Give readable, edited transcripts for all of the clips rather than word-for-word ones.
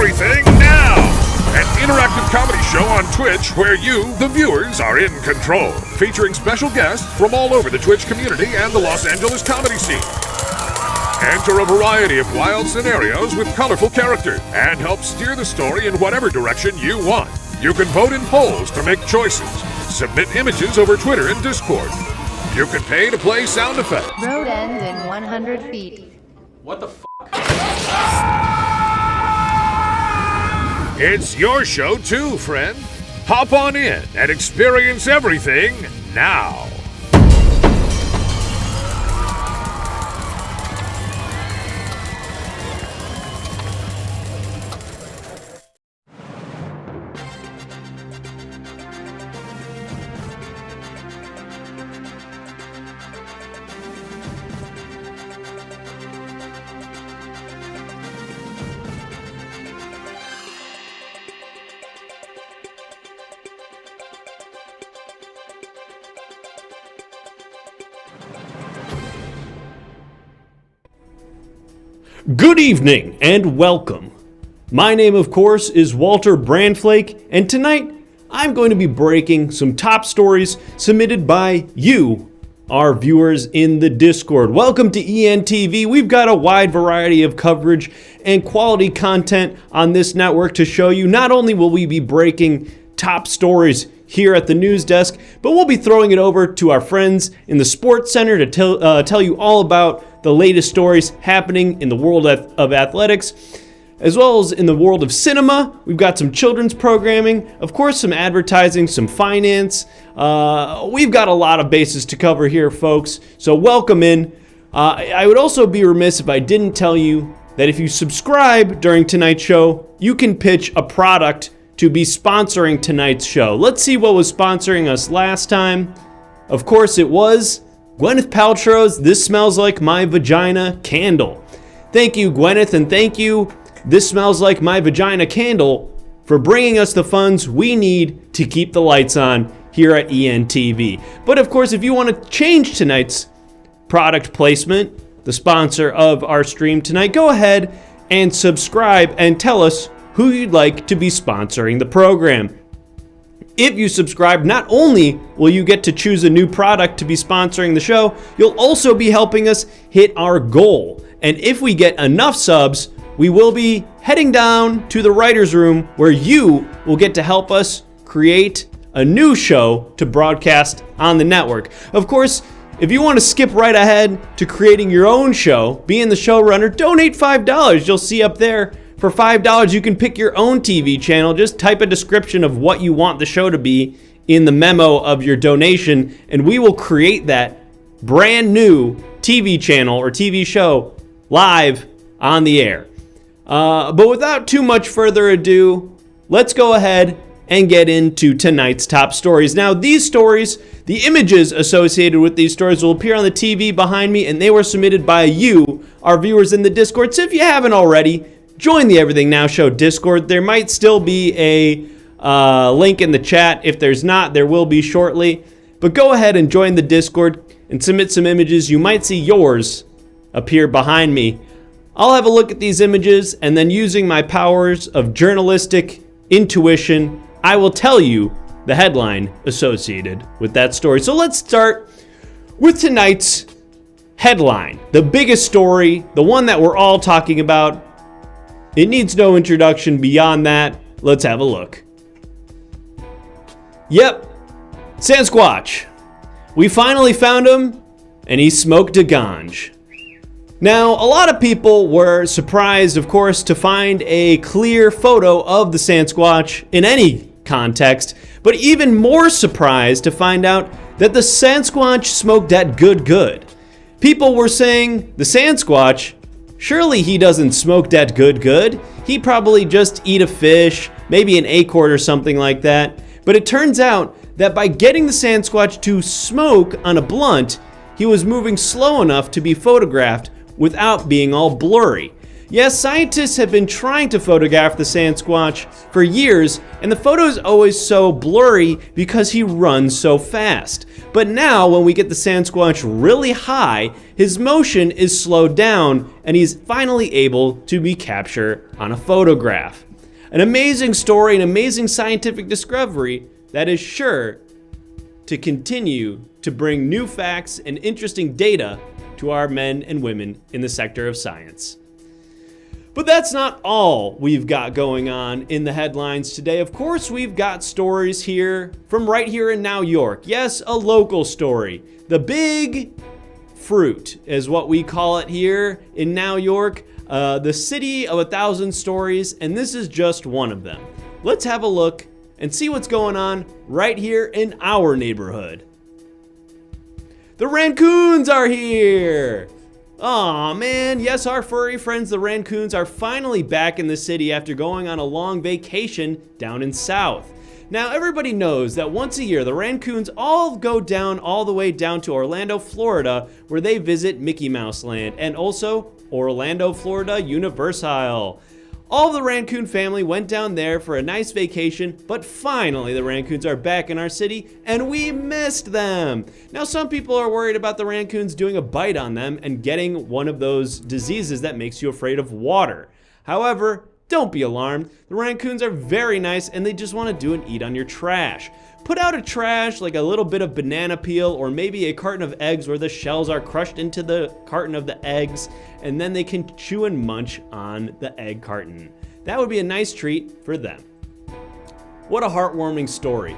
Everything Now, an interactive comedy show on Twitch where you, the viewers, are in control, featuring special guests from all over the Twitch community and the Los Angeles comedy scene. Enter a variety of wild scenarios with colorful characters and help steer the story in whatever direction you want. You can vote in polls to make choices, submit images over Twitter and Discord. You can pay to play sound effects. Road ends in 100 feet. What the f***? It's your show too, friend. Hop on in and experience everything now. Good evening and welcome. My name, of course, is Walter Brandflake, and tonight I'm going to be breaking some top stories submitted by you, our viewers in the Discord. Welcome to ENTV. We've got a wide variety of coverage and quality content on this network to show you. Not only will we be breaking top stories here at the news desk, but we'll be throwing it over to our friends in the Sports Center to tell you all about the latest stories happening in the world of athletics, as well as in the world of cinema. We've got some children's programming, of course, some advertising, some finance. We've got a lot of bases to cover here, folks, so welcome in. I would also be remiss if I didn't tell you that if you subscribe during tonight's show, you can pitch a product to be sponsoring tonight's show. Let's see what was sponsoring us last time. Of course, it was Gwyneth Paltrow's This Smells Like My Vagina candle. Thank you, Gwyneth, and thank you, This Smells Like My Vagina candle, for bringing us the funds we need to keep the lights on here at ENTV. But of course, if you want to change tonight's product placement, the sponsor of our stream tonight, go ahead and subscribe and tell us who you'd like to be sponsoring the program. If you subscribe, not only will you get to choose a new product to be sponsoring the show, you'll also be helping us hit our goal. And if we get enough subs, we will be heading down to the writer's room where you will get to help us create a new show to broadcast on the network. Of course, if you want to skip right ahead to creating your own show, being the showrunner, donate $5. You'll see up there. For $5, you can pick your own TV channel. Just type a description of what you want the show to be in the memo of your donation, and we will create that brand new TV channel or TV show live on the air. But without too much further ado, let's go ahead and get into tonight's top stories. Now, these stories, the images associated with these stories will appear on the TV behind me, and they were submitted by you, our viewers in the Discord. So if you haven't already, join the Everything Now Show Discord. There might still be a link in the chat. If there's not, there will be shortly. But go ahead and join the Discord and submit some images. You might see yours appear behind me. I'll have a look at these images, and then using my powers of journalistic intuition, I will tell you the headline associated with that story. So let's start with tonight's headline. The biggest story, the one that we're all talking about. It needs no introduction beyond that. Let's have a look. Yep, Sasquatch. We finally found him, and he smoked a ganj. Now, a lot of people were surprised, of course, to find a clear photo of the Sasquatch in any context, but even more surprised to find out that the Sasquatch smoked that good. People were saying, the Sasquatch, surely he doesn't smoke that good. He probably just eat a fish, maybe an acorn or something like that. But it turns out that by getting the Sasquatch to smoke on a blunt, he was moving slow enough to be photographed without being all blurry. Yes, scientists have been trying to photograph the Sasquatch for years, and the photo is always so blurry because he runs so fast. But now, when we get the Sasquatch really high, his motion is slowed down, and he's finally able to be captured on a photograph. An amazing story, an amazing scientific discovery that is sure to continue to bring new facts and interesting data to our men and women in the sector of science. But that's not all we've got going on in the headlines today. Of course, we've got stories here from right here in New York. Yes, a local story. The big fruit is what we call it here in New York, the city of 1,000 stories, and this is just one of them. Let's have a look and see what's going on right here in our neighborhood. The raccoons are here! Aw, man, yes, our furry friends, the raccoons, are finally back in the city after going on a long vacation down in South. Now, everybody knows that once a year, the raccoons all go down all the way down to Orlando, Florida, where they visit Mickey Mouse Land, and also Orlando, Florida Universal. All the raccoon family went down there for a nice vacation, but finally the raccoons are back in our city, and we missed them. Now, some people are worried about the raccoons doing a bite on them and getting one of those diseases that makes you afraid of water. However, don't be alarmed. The raccoons are very nice, and they just want to do and eat on your trash. Put out a trash like a little bit of banana peel or maybe a carton of eggs where the shells are crushed into the carton of the eggs, and then they can chew and munch on the egg carton. That would be a nice treat for them. What a heartwarming story.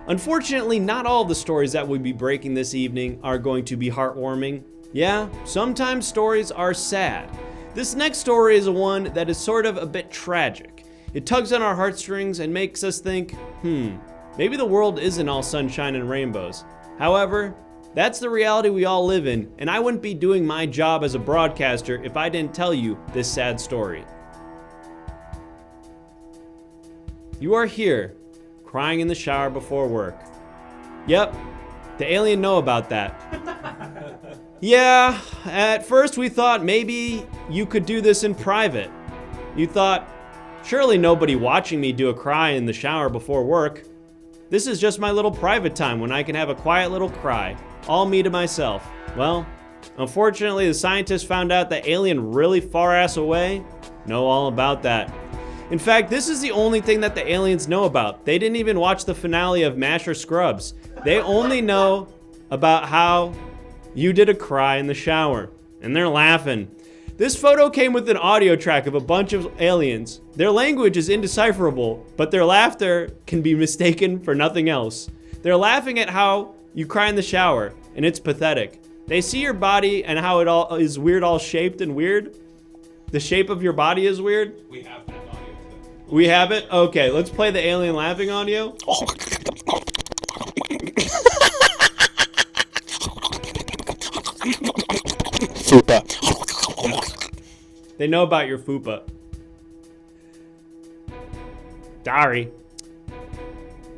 Unfortunately, not all the stories that we'll be breaking this evening are going to be heartwarming. Yeah, sometimes stories are sad. This next story is one that is sort of a bit tragic. It tugs on our heartstrings and makes us think, maybe the world isn't all sunshine and rainbows. However, that's the reality we all live in, and I wouldn't be doing my job as a broadcaster if I didn't tell you this sad story. You are here, crying in the shower before work. Yep, the alien know about that. Yeah, at first we thought maybe you could do this in private. You thought, surely nobody watching me do a cry in the shower before work. This is just my little private time when I can have a quiet little cry, all me to myself. Well, unfortunately, the scientists found out that alien really far ass away know all about that. In fact, this is the only thing that the aliens know about. They didn't even watch the finale of MASH or Scrubs. They only know about how you did a cry in the shower, and they're laughing. This photo came with an audio track of a bunch of aliens. Their language is indecipherable, but their laughter can be mistaken for nothing else. They're laughing at how you cry in the shower, and it's pathetic. They see your body and how it all is weird, all shaped and weird. The shape of your body is weird. We have that audio too. We have it? Okay, let's play the alien laughing audio. They know about your fupa. Sorry.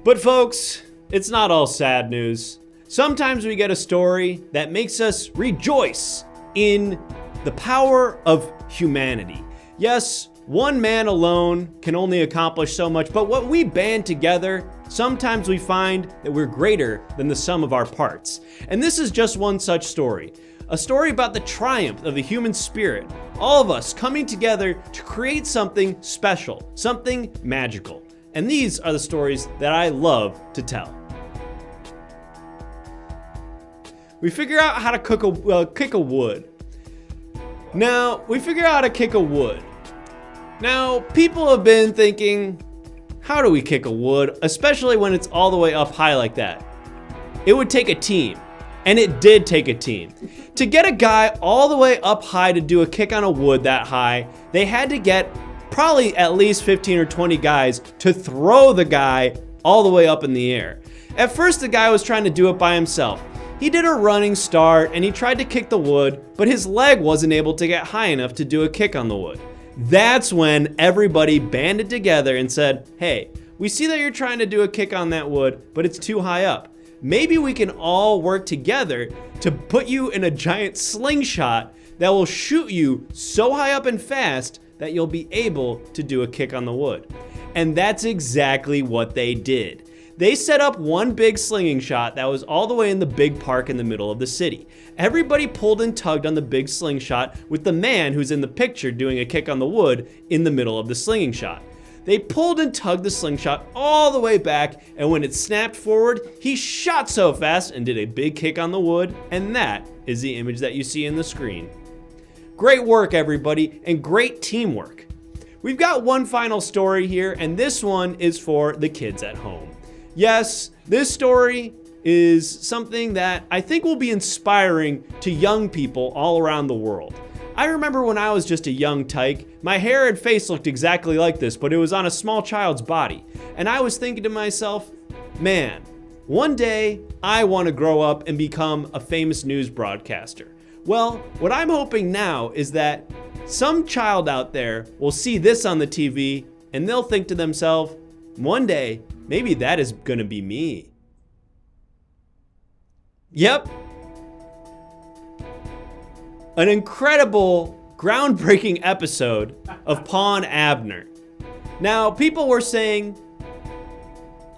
But folks, it's not all sad news. Sometimes we get a story that makes us rejoice in the power of humanity. Yes, one man alone can only accomplish so much, but when we band together, sometimes we find that we're greater than the sum of our parts. And this is just one such story. A story about the triumph of the human spirit. All of us coming together to create something special, something magical. And these are the stories that I love to tell. We figure out how to kick a wood. Now, Now, people have been thinking, how do we kick a wood, especially when it's all the way up high like that? It would take a team, and it did take a team. To get a guy all the way up high to do a kick on a wood that high, they had to get probably at least 15 or 20 guys to throw the guy all the way up in the air. At first, the guy was trying to do it by himself. He did a running start and he tried to kick the wood, but his leg wasn't able to get high enough to do a kick on the wood. That's when everybody banded together and said, hey, we see that you're trying to do a kick on that wood, but it's too high up. Maybe we can all work together to put you in a giant slingshot that will shoot you so high up and fast that you'll be able to do a kick on the wood. And that's exactly what they did. They set up one big slinging shot that was all the way in the big park in the middle of the city. Everybody pulled and tugged on the big slingshot with the man who's in the picture doing a kick on the wood in the middle of the slinging shot. They pulled and tugged the slingshot all the way back, and when it snapped forward, he shot so fast and did a big kick on the wood, and that is the image that you see in the screen. Great work, everybody, and great teamwork. We've got one final story here, and this one is for the kids at home. Yes, this story is something that I think will be inspiring to young people all around the world. I remember when I was just a young tyke, my hair and face looked exactly like this, but it was on a small child's body. And I was thinking to myself, man, one day I want to grow up and become a famous news broadcaster. Well, what I'm hoping now is that some child out there will see this on the TV and they'll think to themselves, one day, maybe that is gonna be me. Yep. An incredible, groundbreaking episode of Pa and Abner. Now, people were saying,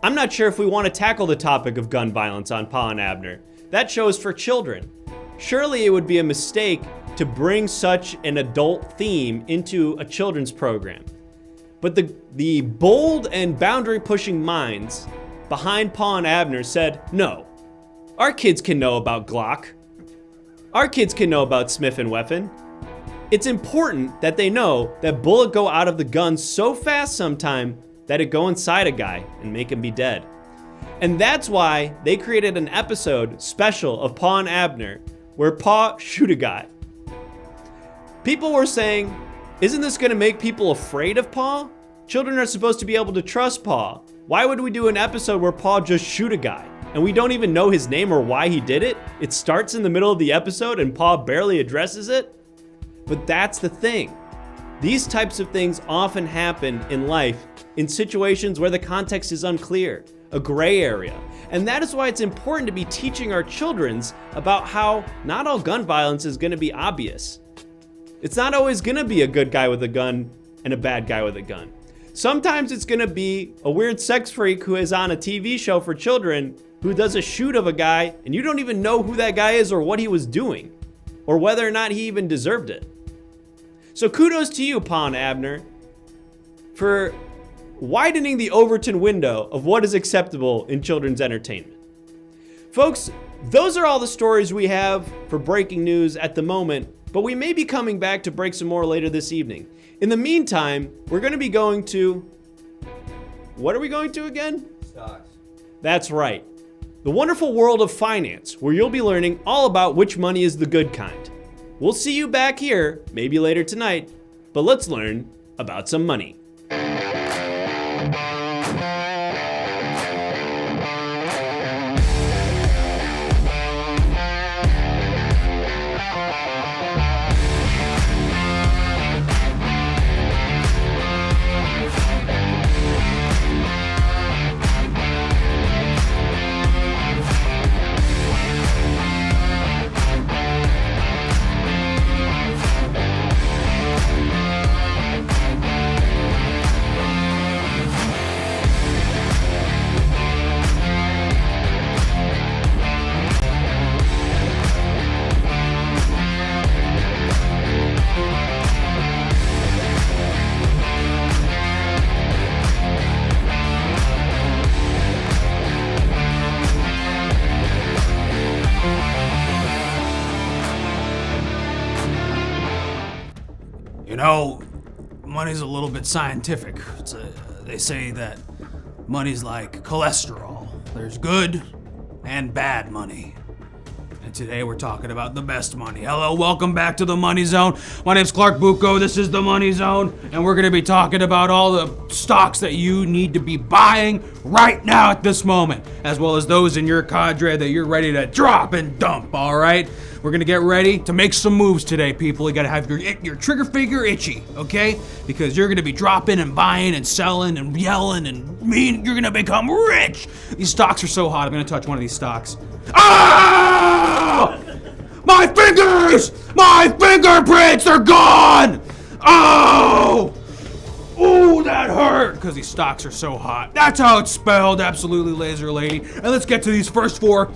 I'm not sure if we want to tackle the topic of gun violence on Pa and Abner. That show is for children. Surely it would be a mistake to bring such an adult theme into a children's program. But the bold and boundary-pushing minds behind Pa and Abner said, no, our kids can know about Glock. Our kids can know about Smith & Wesson. It's important that they know that bullets go out of the gun so fast sometime that it go inside a guy and make him be dead. And that's why they created an episode special of Pa and Abner where Pa shoot a guy. People were saying, isn't this gonna make people afraid of Pa? Children are supposed to be able to trust Pa. Why would we do an episode where Pa just shoot a guy? And we don't even know his name or why he did it? It starts in the middle of the episode and Pa barely addresses it? But that's the thing. These types of things often happen in life in situations where the context is unclear, a gray area. And that is why it's important to be teaching our children about how not all gun violence is gonna be obvious. It's not always gonna be a good guy with a gun and a bad guy with a gun. Sometimes it's gonna be a weird sex freak who is on a TV show for children who does a shoot of a guy and you don't even know who that guy is or what he was doing or whether or not he even deserved it. So kudos to you, Pa and Abner, for widening the Overton window of what is acceptable in children's entertainment. Folks, those are all the stories we have for breaking news at the moment, but we may be coming back to break some more later this evening. In the meantime, we're going to be going to... What are we going to again? Stocks. That's right. The wonderful world of finance, where you'll be learning all about which money is the good kind. We'll see you back here, maybe later tonight, but let's learn about some money. You know, money's a little bit scientific. They say that money's like cholesterol. There's good and bad money. And today we're talking about the best money. Hello, welcome back to the Money Zone. My name's Clark Bucco, this is the Money Zone, and we're gonna be talking about all the stocks that you need to be buying right now at this moment, as well as those in your cadre that you're ready to drop and dump, all right? We're gonna get ready to make some moves today, people. You gotta have your trigger finger itchy, okay? Because you're gonna be dropping and buying and selling and yelling and you're gonna become rich. These stocks are so hot, I'm gonna touch one of these stocks. Ah! My fingers! My fingerprints are gone! Oh! Ooh, that hurt! Because these stocks are so hot. That's how it's spelled, absolutely, laser lady. And let's get to these first four.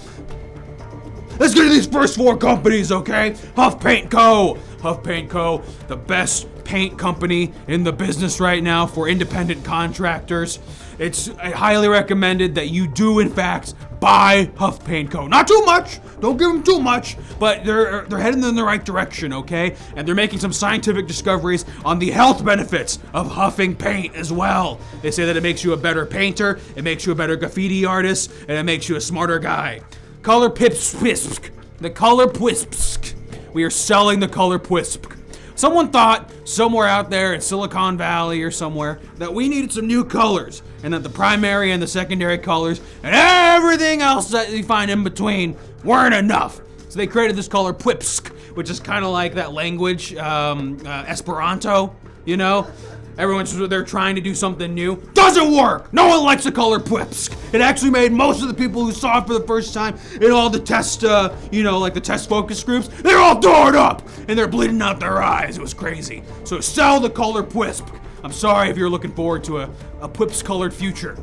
let's get to these first 4 companies, okay? Huff Paint Co. Huff Paint Co., the best paint company in the business right now for independent contractors. It's highly recommended that you do, in fact, buy Huff Paint Co. Not too much, don't give them too much, but they're heading in the right direction, okay? And they're making some scientific discoveries on the health benefits of huffing paint as well. They say that it makes you a better painter, it makes you a better graffiti artist, and it makes you a smarter guy. Color Pipspisk. The Color Pwispsk. We are selling the Color Pwispsk. Someone thought somewhere out there in Silicon Valley or somewhere that we needed some new colors, and that the primary and the secondary colors and everything else that you find in between weren't enough. So they created this color Pwipsk, which is kind of like that language, Esperanto, you know? They're trying to do something new. Doesn't work! No one likes the color Pwipsk. It actually made most of the people who saw it for the first time in all the test, like the test focus groups, they're all tore up! And they're bleeding out their eyes. It was crazy. So sell the color Pwipsk. I'm sorry if you're looking forward to a Pwipsk-colored future.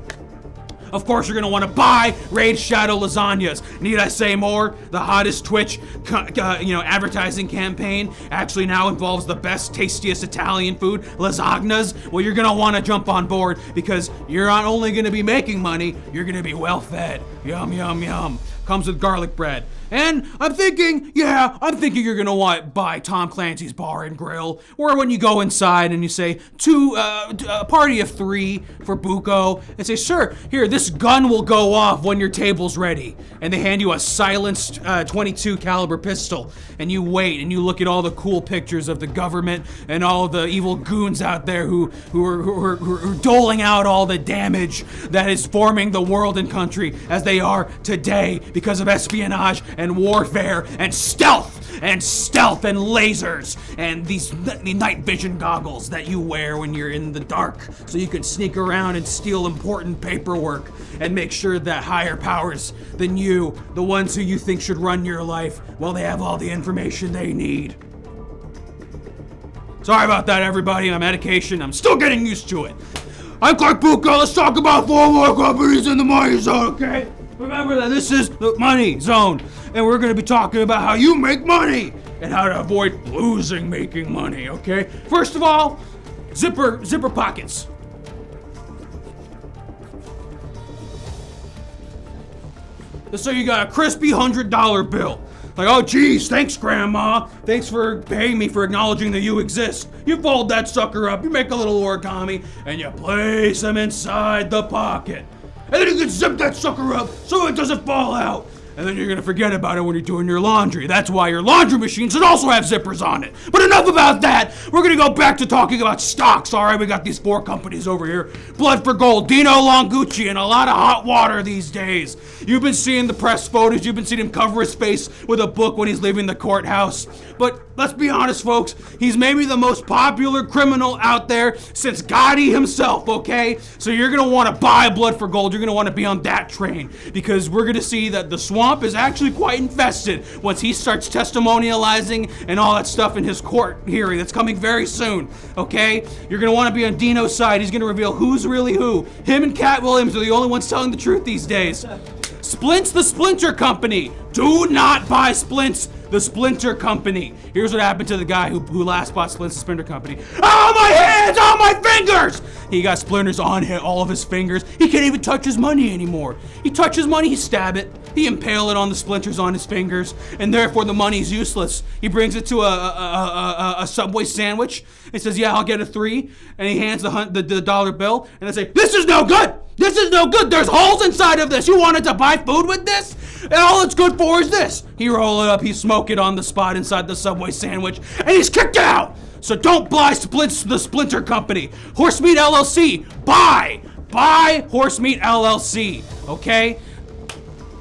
Of course, you're gonna want to buy Raid Shadow lasagnas. Need I say more? The hottest Twitch, advertising campaign actually now involves the best, tastiest Italian food, lasagnas. Well, you're gonna want to jump on board because you're not only gonna be making money, you're gonna be well fed. Yum, yum, yum. Comes with garlic bread. And I'm thinking you're gonna want to buy Tom Clancy's Bar and Grill, where when you go inside and you say, a party of 3 for Buko, and say, sir, here, this gun will go off when your table's ready. And they hand you a silenced 22 caliber pistol, and you wait, and you look at all the cool pictures of the government and all the evil goons out there who are doling out all the damage that is forming the world and country as they are today because of espionage and warfare and stealth and lasers and these night vision goggles that you wear when you're in the dark so you can sneak around and steal important paperwork and make sure that higher powers than you, the ones who you think should run your life, well, they have all the information they need. Sorry about that, everybody. My medication, I'm still getting used to it. I'm Clark Buko. Let's talk about 4 more companies in the money zone, okay? Remember that this is the money zone, and we're going to be talking about how you make money and how to avoid losing making money, okay? First of all, zipper pockets. Let's say you got a crispy $100 bill. Like, oh geez, thanks Grandma. Thanks for paying me for acknowledging that you exist. You fold that sucker up, you make a little origami, and you place them inside the pocket. And then you can zip that sucker up so it doesn't fall out. And then you're gonna forget about it when you're doing your laundry. That's why your laundry machine should also have zippers on it. But enough about that. We're gonna go back to talking about stocks. All right, we got these 4 companies over here. Blood for Gold, Dino Longucci, and a lot of hot water these days. You've been seeing the press photos. You've been seeing him cover his face with a book when he's leaving the courthouse. But let's be honest, folks. He's maybe the most popular criminal out there since Gotti himself, okay? So you're gonna wanna buy Blood for Gold. You're gonna wanna be on that train because we're gonna see that the swamp is actually quite infested once he starts testimonializing and all that stuff in his court hearing that's coming very soon, okay? You're gonna want to be on Dino's side. He's gonna reveal who's really who. Him and Cat Williams are the only ones telling the truth these days. Splints the Splinter Company. Do not buy Splints the Splinter Company. Here's what happened to the guy who last bought Splints the Splinter Company. Oh, my hands! Oh, my fingers! He got splinters on all of his fingers. He can't even touch his money anymore. He touches money, he stab it. He impale it on the splinters on his fingers, and therefore the money's useless. He brings it to a Subway sandwich and says, yeah, I'll get a 3. And he hands the dollar bill, and they say, this is no good! This is no good! There's holes inside of this! You wanted to buy food with this? And all it's good for is this! He roll it up, he smoke it on the spot inside the Subway sandwich, and he's kicked out! So don't buy the Splinter Company. Horsemeat LLC, buy Horsemeat LLC, okay?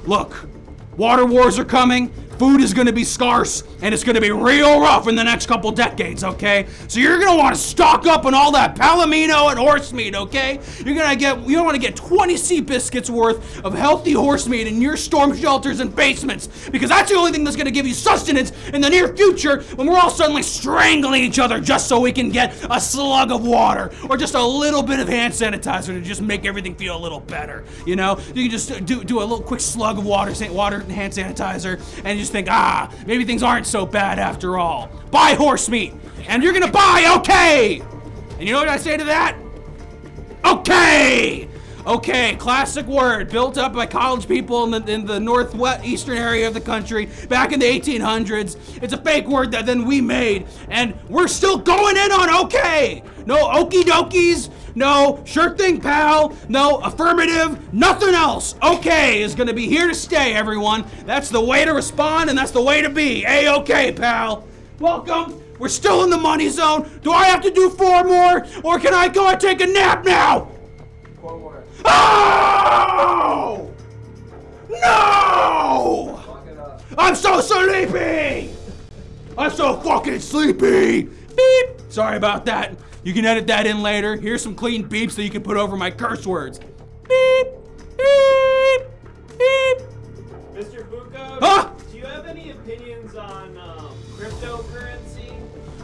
Look, water wars are coming, food is going to be scarce, and it's going to be real rough in the next couple decades, okay? So you're going to want to stock up on all that palomino and horse meat, okay? You want to get 20 sea biscuits worth of healthy horse meat in your storm shelters and basements, because that's the only thing that's going to give you sustenance in the near future when we're all suddenly strangling each other just so we can get a slug of water or just a little bit of hand sanitizer to just make everything feel a little better, you know? You can just do a little quick slug of water and hand sanitizer, and just think, maybe things aren't so bad after all. Buy horse meat, and you're gonna buy okay. And you know what I say to that? Okay. Okay, classic word built up by college people in the northwest eastern area of the country back in the 1800s. It's a fake word that then we made, and we're still going in on okay. No okie dokies, no sure thing, pal, no affirmative, nothing else. Okay is gonna be here to stay, everyone. That's the way to respond, and that's the way to be. A-okay, pal. Welcome. We're still in the money zone. Do I have to do 4 more, or can I go and take a nap now? 4 more. Oh! No! Lock it up. I'm so sleepy! I'm so fucking sleepy! Beep! Sorry about that. You can edit that in later. Here's some clean beeps that you can put over my curse words. Beep! Beep! Beep! Mr. Bucco, Huh? do you have any opinions on cryptocurrency?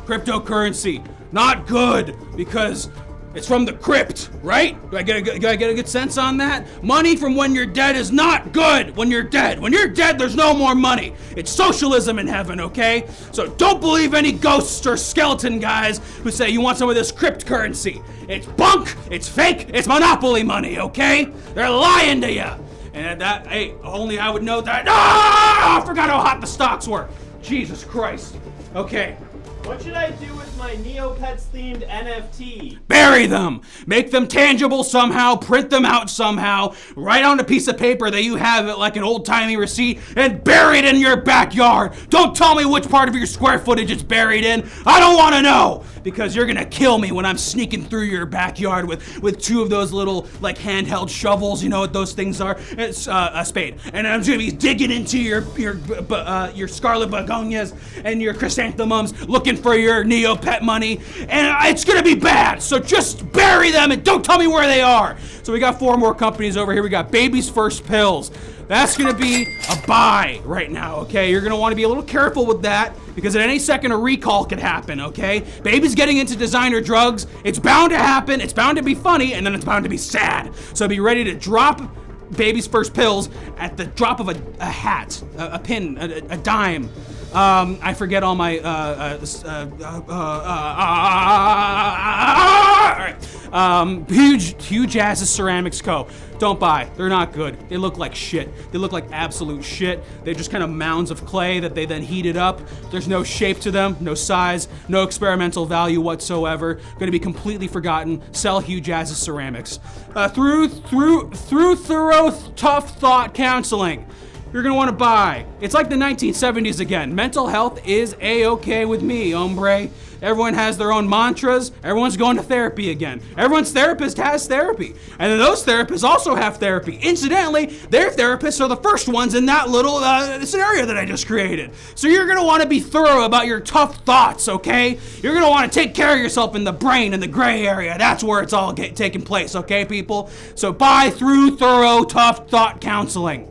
Cryptocurrency. Not good, because it's from the crypt, right? Do I get a good sense on that? Money from when you're dead is not good when you're dead. When you're dead, there's no more money. It's socialism in heaven, okay? So don't believe any ghosts or skeleton guys who say you want some of this crypt currency. It's bunk, it's fake, it's monopoly money, okay? They're lying to you. And only I would know that. I forgot how hot the stocks were. Jesus Christ. Okay. What should I do with my Neopets themed NFT? Bury them! Make them tangible somehow, print them out somehow, write on a piece of paper that you have it like an old-timey receipt, and bury it in your backyard! Don't tell me which part of your square footage it's buried in! I don't want to know! Because you're gonna kill me when I'm sneaking through your backyard with 2 of those little, like, handheld shovels, you know what those things are? It's a spade. And I'm gonna be digging into your scarlet begonias and your chrysanthemums, looking for your Neopet money, and it's gonna be bad. So just bury them and don't tell me where they are. So we got 4 more companies over here. We got Baby's First Pills. That's gonna be a buy right now, okay? You're gonna wanna be a little careful with that because at any second a recall could happen, okay? Baby's getting into designer drugs. It's bound to happen, it's bound to be funny, and then it's bound to be sad. So be ready to drop Baby's First Pills at the drop of a hat, a pin, a dime. I forget all my, Huge Asses Ceramics Co. Don't buy. They're not good. They look like shit. They look like absolute shit. They're just kind of mounds of clay that they then heated up. There's no shape to them, no size, no experimental value whatsoever. Going to be completely forgotten. Sell Huge Asses Ceramics. Through thorough, tough thought counseling. You're gonna wanna buy. It's like the 1970s again. Mental health is A-okay with me, hombre. Everyone has their own mantras. Everyone's going to therapy again. Everyone's therapist has therapy. And then those therapists also have therapy. Incidentally, their therapists are the first ones in that little scenario that I just created. So you're gonna wanna be thorough about your tough thoughts, okay? You're gonna wanna take care of yourself in the brain, in the gray area. That's where it's all taking place, okay, people? So buy through thorough, tough thought counseling.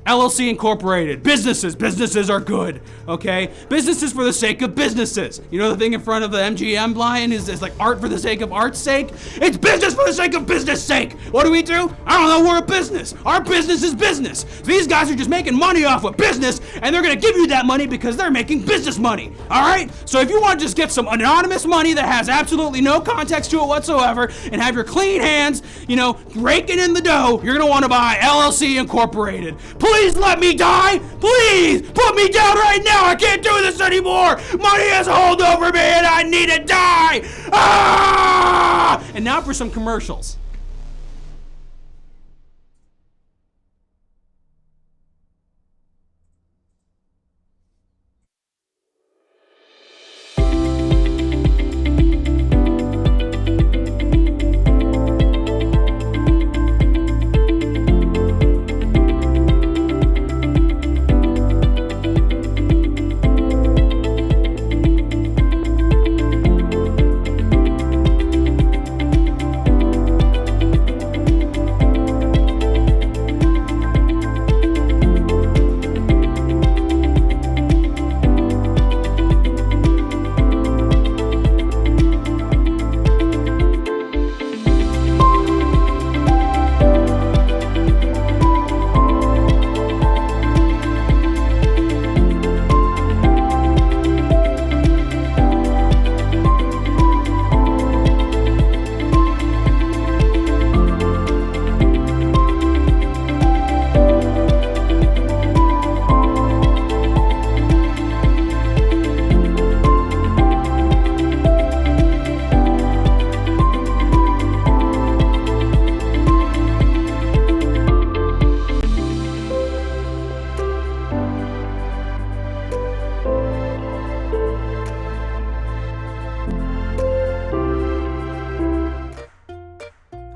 LLC Incorporated. Businesses are good, okay? Businesses for the sake of businesses. You know the thing in front of the MGM line is like art for the sake of art's sake? It's business for the sake of business sake. What do? I don't know, we're a business. Our business is business. These guys are just making money off of business, and they're gonna give you that money because they're making business money, all right? So if you want to just get some anonymous money that has absolutely no context to it whatsoever and have your clean hands, you know, raking in the dough, you're gonna want to buy LLC Incorporated. Please let me die! Please! Put me down right now! I can't do this anymore! Money has a hold over me and I need to die! Ah! And now for some commercials.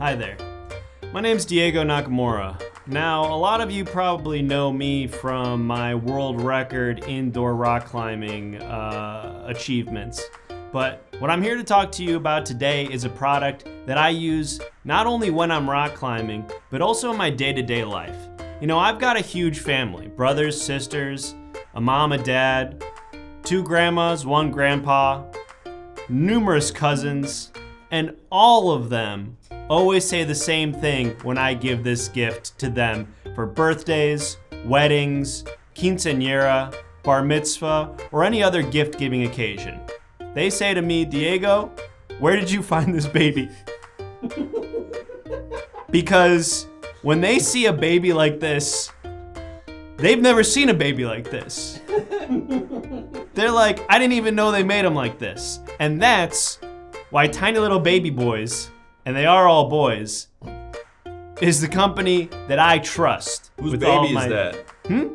Hi there. My name's Diego Nakamura. Now, a lot of you probably know me from my world record indoor rock climbing achievements. But what I'm here to talk to you about today is a product that I use not only when I'm rock climbing, but also in my day-to-day life. You know, I've got a huge family, brothers, sisters, a mom, a dad, 2 grandmas, 1 grandpa, numerous cousins, and all of them always say the same thing when I give this gift to them for birthdays, weddings, quinceañera, bar mitzvah, or any other gift-giving occasion. They say to me, Diego, where did you find this baby? Because when they see a baby like this, they've never seen a baby like this. They're like, I didn't even know they made them like this. And that's why Tiny Little Baby Boys, and they are all boys, is the company that I trust. Whose baby is that?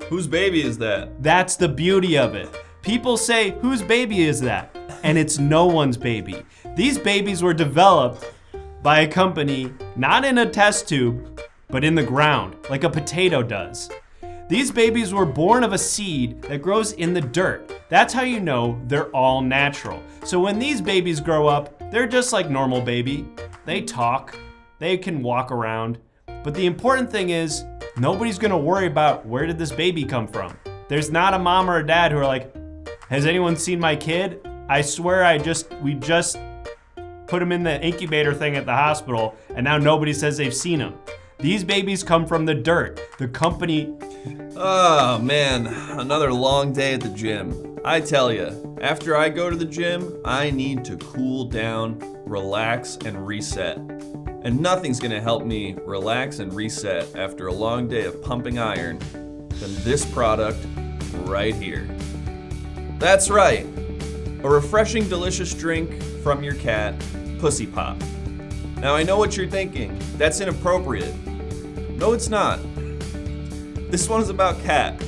Whose baby is that? That's the beauty of it. People say, whose baby is that? And it's no one's baby. These babies were developed by a company, not in a test tube, but in the ground, like a potato does. These babies were born of a seed that grows in the dirt. That's how you know they're all natural. So when these babies grow up, they're just like normal baby. They talk, they can walk around. But the important thing is, nobody's gonna worry about where did this baby come from. There's not a mom or a dad who are like, has anyone seen my kid? I swear we just put him in the incubator thing at the hospital and now nobody says they've seen him. These babies come from the dirt. The company... Oh man, another long day at the gym. I tell ya, after I go to the gym, I need to cool down, relax, and reset. And nothing's gonna help me relax and reset after a long day of pumping iron than this product right here. That's right, a refreshing, delicious drink from your cat, Pussy Pop. Now I know what you're thinking, that's inappropriate. No, it's not. This one is about cat.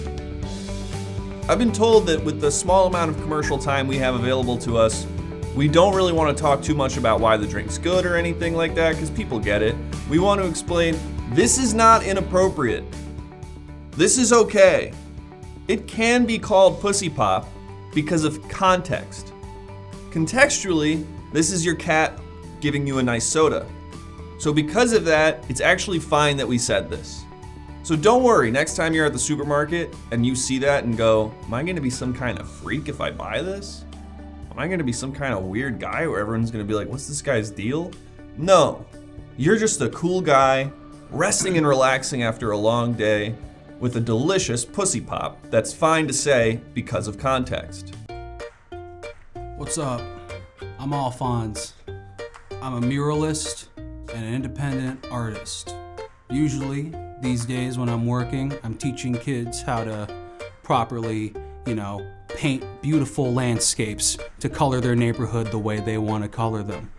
I've been told that with the small amount of commercial time we have available to us, we don't really want to talk too much about why the drink's good or anything like that, because people get it. We want to explain, this is not inappropriate. This is okay. It can be called Pussy Pop because of context. Contextually, this is your cat giving you a nice soda. So because of that, it's actually fine that we said this. So don't worry, next time you're at the supermarket and you see that and go, am I gonna be some kind of freak if I buy this? Am I gonna be some kind of weird guy where everyone's gonna be like, what's this guy's deal? No, you're just a cool guy, resting and relaxing after a long day with a delicious Pussy Pop that's fine to say because of context. What's up? I'm Alphonse. I'm a muralist and an independent artist. Usually, these days when I'm working, I'm teaching kids how to properly, paint beautiful landscapes to color their neighborhood the way they want to color them.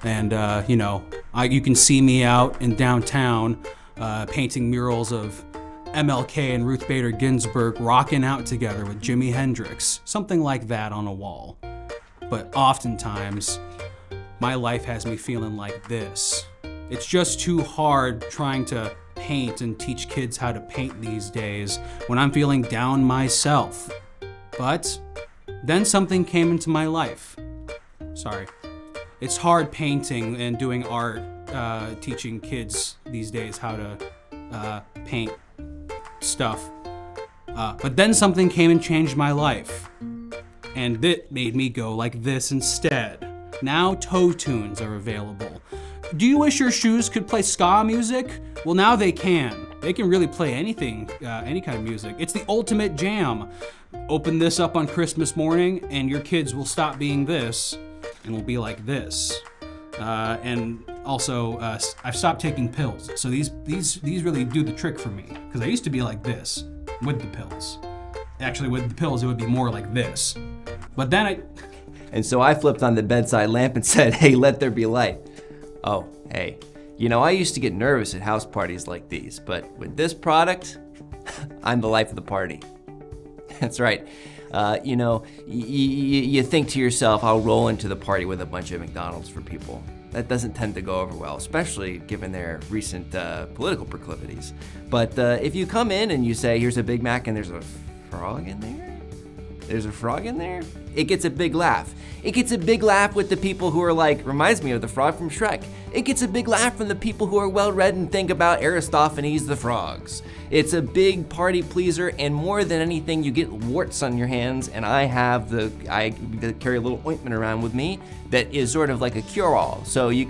And, you can see me out in downtown painting murals of MLK and Ruth Bader Ginsburg rocking out together with Jimi Hendrix, something like that on a wall. But oftentimes, my life has me feeling like this. It's just too hard trying to paint and teach kids how to paint these days when I'm feeling down myself. But then something came into my life. Sorry. It's hard painting and doing art, teaching kids these days how to paint stuff. But then something came and changed my life. And it made me go like this instead. Now toe tunes are available. Do you wish your shoes could play ska music? Well, now they can. They can really play anything, any kind of music. It's the ultimate jam. Open this up on Christmas morning and your kids will stop being this and will be like this. And also, I've stopped taking pills. So these really do the trick for me. Because I used to be like this with the pills. Actually, with the pills, it would be more like this. But then And so I flipped on the bedside lamp and said, hey, let there be light. Oh, hey, I used to get nervous at house parties like these, but with this product, I'm the life of the party. That's right. You think to yourself, I'll roll into the party with a bunch of McDonald's for people. that doesn't tend to go over well, especially given their recent political proclivities. But if you come in and you say, here's a Big Mac and there's a frog in there? There's a frog in there? It gets a big laugh. It gets a big laugh with the people who are like, reminds me of the frog from Shrek. It gets a big laugh from the people who are well-read and think about Aristophanes the frogs. It's a big party pleaser, and more than anything, you get warts on your hands, and I carry a little ointment around with me that is sort of like a cure-all. So you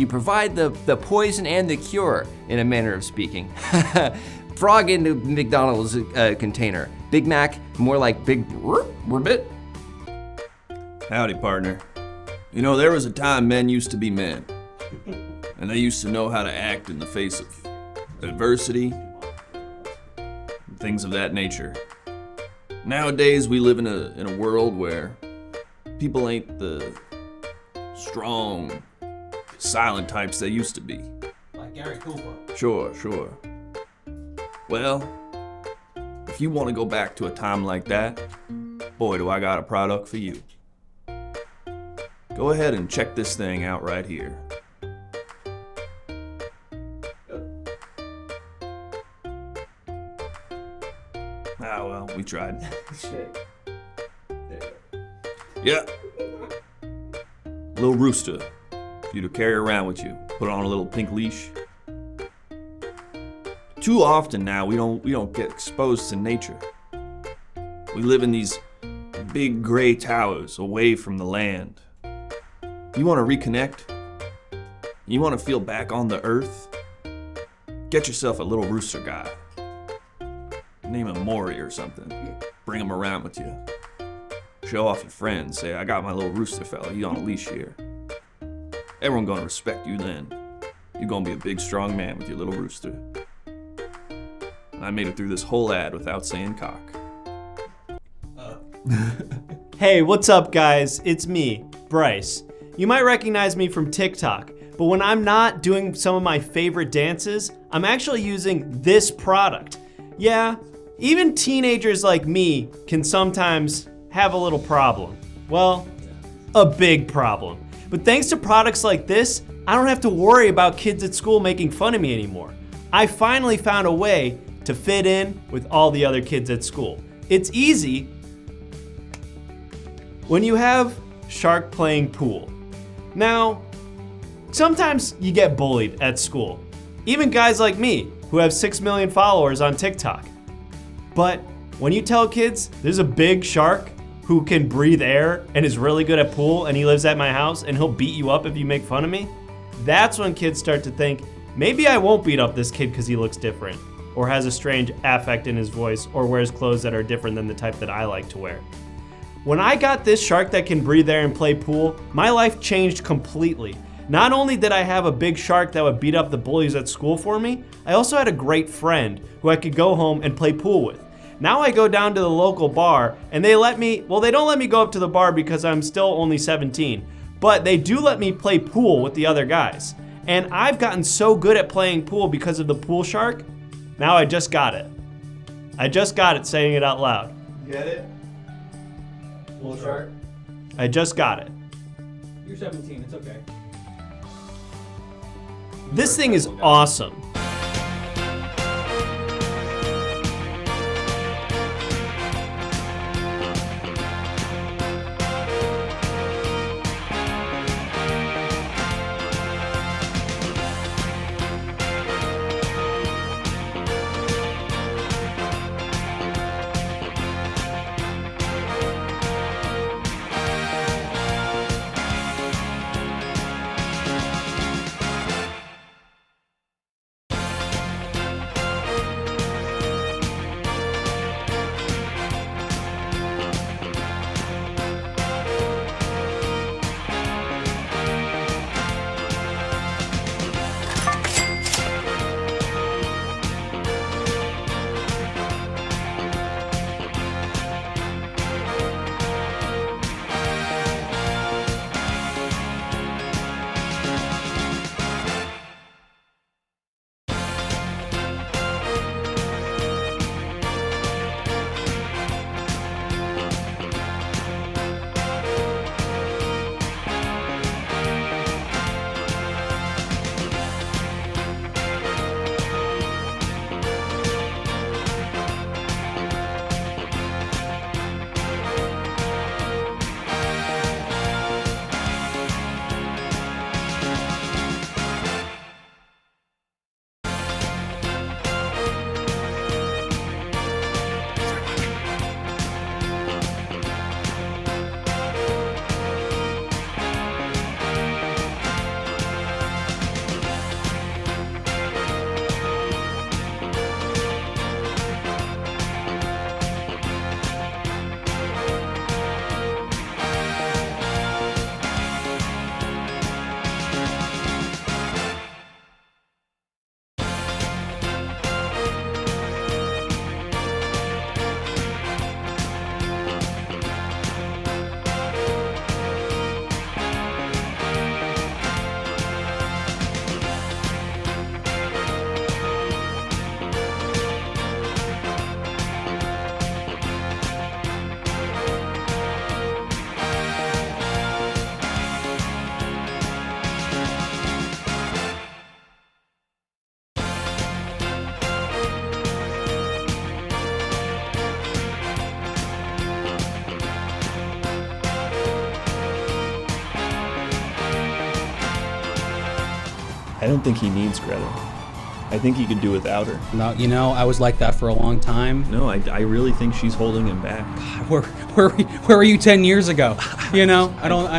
provide the poison and the cure, in a manner of speaking. Frog in the McDonald's container. Big Mac, more like Big Ribbit. Howdy, partner. You know, there was a time men used to be men, and they used to know how to act in the face of adversity, and things of that nature. Nowadays, we live in a world where people ain't the strong, silent types they used to be. Like Gary Cooper. Sure. Well, if you want to go back to a time like that, boy, do I got a product for you. Go ahead and check this thing out right here. Ah, well, we tried. Yeah. Little rooster for you to carry around with you. Put on a little pink leash. Too often now we don't get exposed to nature. We live in these big gray towers away from the land. You want to reconnect? You want to feel back on the earth? Get yourself a little rooster guy. Name him Maury or something. Bring him around with you. Show off your friends. Say, I got my little rooster fella. He's on a leash here. Everyone gonna respect you then. You're gonna be a big, strong man with your little rooster. And I made it through this whole ad without saying cock. Hey, what's up, guys? It's me, Bryce. You might recognize me from TikTok, but when I'm not doing some of my favorite dances, I'm actually using this product. Yeah, even teenagers like me can sometimes have a little problem. Well, a big problem. But thanks to products like this, I don't have to worry about kids at school making fun of me anymore. I finally found a way to fit in with all the other kids at school. It's easy when you have Shark playing pool. Now, sometimes you get bullied at school. Even guys like me, who have 6 million followers on TikTok. But when you tell kids there's a big shark who can breathe air and is really good at pool and he lives at my house and he'll beat you up if you make fun of me, that's when kids start to think, maybe I won't beat up this kid because he looks different, or has a strange affect in his voice, or wears clothes that are different than the type that I like to wear. When I got this shark that can breathe air and play pool, my life changed completely. Not only did I have a big shark that would beat up the bullies at school for me, I also had a great friend who I could go home and play pool with. Now I go down to the local bar and they don't let me go up to the bar because I'm still only 17, but they do let me play pool with the other guys. And I've gotten so good at playing pool because of the pool shark, now I just got it. I just got it saying it out loud. Get it? Pool shark? I just got it. You're 17, it's okay. This thing is awesome. I don't think he needs Greta. I think he could do without her. No, you know, I was like that for a long time. No, I really think she's holding him back. Where were you 10 years ago? You know, I don't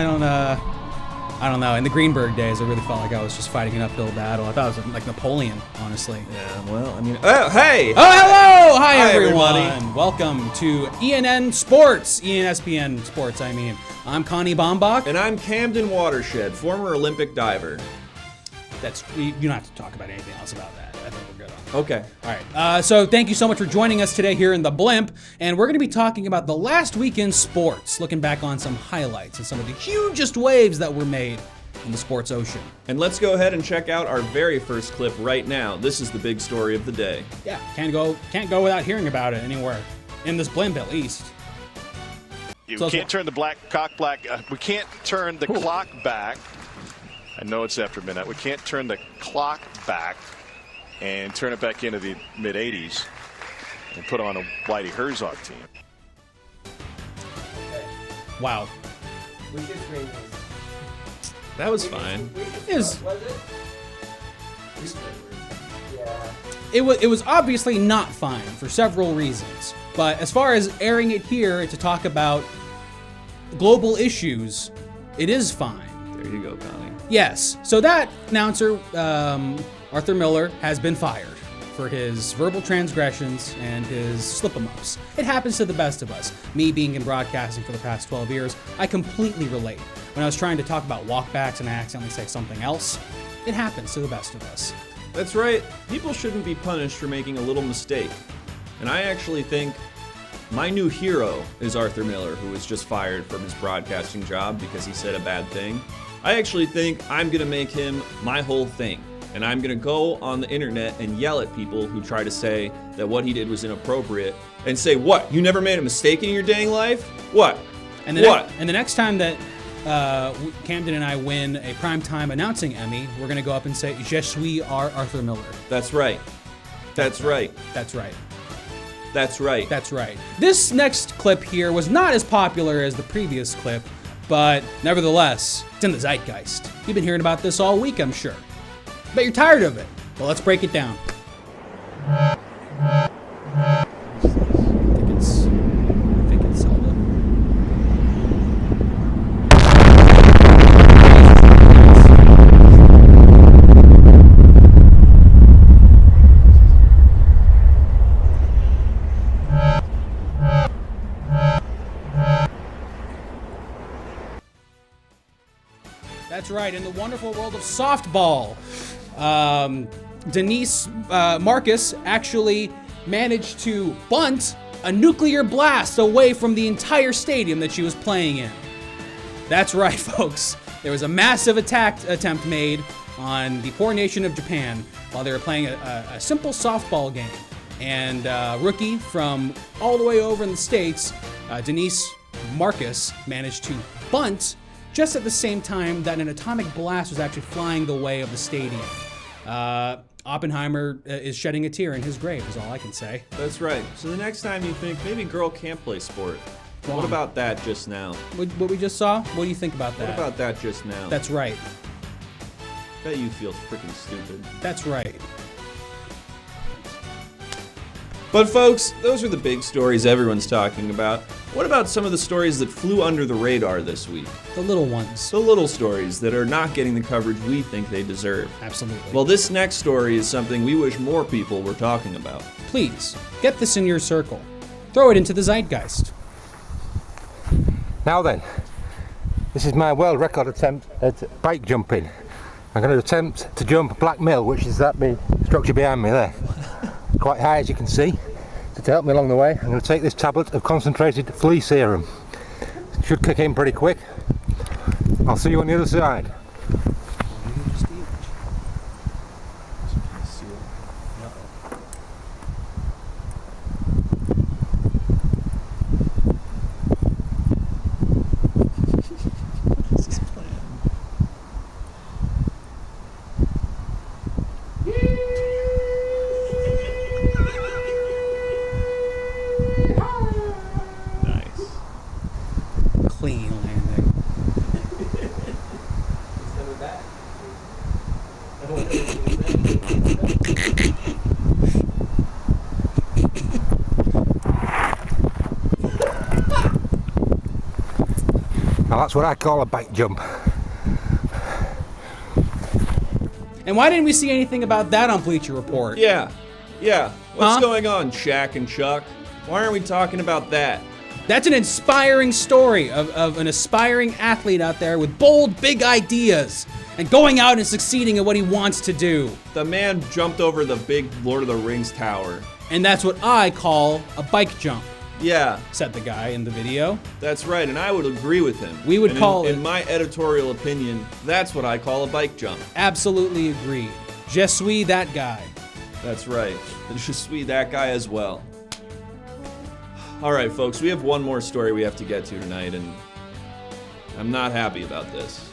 know. In the Greenberg days, I really felt like I was just fighting an uphill battle. I thought it was like Napoleon, honestly. Yeah, well, I mean, oh, hey! Oh, hello! Hi, everyone. everybody. Welcome to ENN Sports. ENSPN Sports, I mean. I'm Connie Bombach. And I'm Camden Watershed, former Olympic diver. You don't have to talk about anything else about that. I think we're good on that. Okay. All right. So thank you so much for joining us today here in the Blimp. And we're going to be talking about the last week in sports, looking back on some highlights and some of the hugest waves that were made in the sports ocean. And let's go ahead and check out our very first clip right now. This is the big story of the day. Yeah, can't go without hearing about it anywhere. In this Blimp, at least. We can't turn the clock back. I know it's after midnight. We can't turn the clock back and turn it back into the mid-'80s and put on a Whitey Herzog team. Wow. That was fine. It was obviously not fine for several reasons. But as far as airing it here to talk about global issues, it is fine. There you go, Connie. Yes. So that announcer, Arthur Miller, has been fired for his verbal transgressions and his slip-em-ups. It happens to the best of us. Me being in broadcasting for the past 12 years, I completely relate. When I was trying to talk about walkbacks and I accidentally say something else, it happens to the best of us. That's right. People shouldn't be punished for making a little mistake. And I actually think my new hero is Arthur Miller, who was just fired from his broadcasting job because he said a bad thing. I actually think I'm going to make him my whole thing. And I'm going to go on the internet and yell at people who try to say that what he did was inappropriate and say, what? You never made a mistake in your dang life? What? And the next time that Camden and I win a primetime announcing Emmy, we're going to go up and say, Je suis Arthur Miller. That's right. That's right. That's right. That's right. That's right. This next clip here was not as popular as the previous clip, but nevertheless, it's in the zeitgeist. You've been hearing about this all week, I'm sure. Bet you're tired of it. Well, let's break it down. I think it's Zelda. That's right, in the wonderful world of softball, Denise Marcus actually managed to bunt a nuclear blast away from the entire stadium that she was playing in. That's right, folks. There was a massive attempt made on the poor nation of Japan while they were playing a simple softball game. And rookie from all the way over in the States, Denise Marcus, managed to bunt just at the same time that an atomic blast was actually flying the way of the stadium. Oppenheimer is shedding a tear in his grave, is all I can say. That's right. So the next time you think maybe girl can't play sport, what about that just now? What we just saw? What do you think about that? What about that just now? That's right. Bet you feel freaking stupid. That's right. But folks, those are the big stories everyone's talking about. What about some of the stories that flew under the radar this week? The little ones. The little stories that are not getting the coverage we think they deserve. Absolutely. Well, this next story is something we wish more people were talking about. Please, get this in your circle. Throw it into the zeitgeist. Now then, this is my world record attempt at bike jumping. I'm going to attempt to jump Black Mill, which is that big structure behind me there. Quite high, as you can see. So to help me along the way, I'm going to take this tablet of concentrated flea serum. It should kick in pretty quick. I'll see you on the other side. Clean landing. Now that's what I call a bike jump. And why didn't we see anything about that on Bleacher Report? Yeah. What's Huh? going on, Shaq and Chuck? Why aren't we talking about that? That's an inspiring story of an aspiring athlete out there with bold, big ideas and going out and succeeding at what he wants to do. The man jumped over the big Lord of the Rings tower. And that's what I call a bike jump, Yeah, said the guy in the video. that's right, and I would agree with him. We would And call in my editorial opinion, that's what I call a bike jump. Absolutely agree. Je suis that guy. That's right. Je suis that guy as well. All right, folks, we have one more story we have to get to tonight, and I'm not happy about this.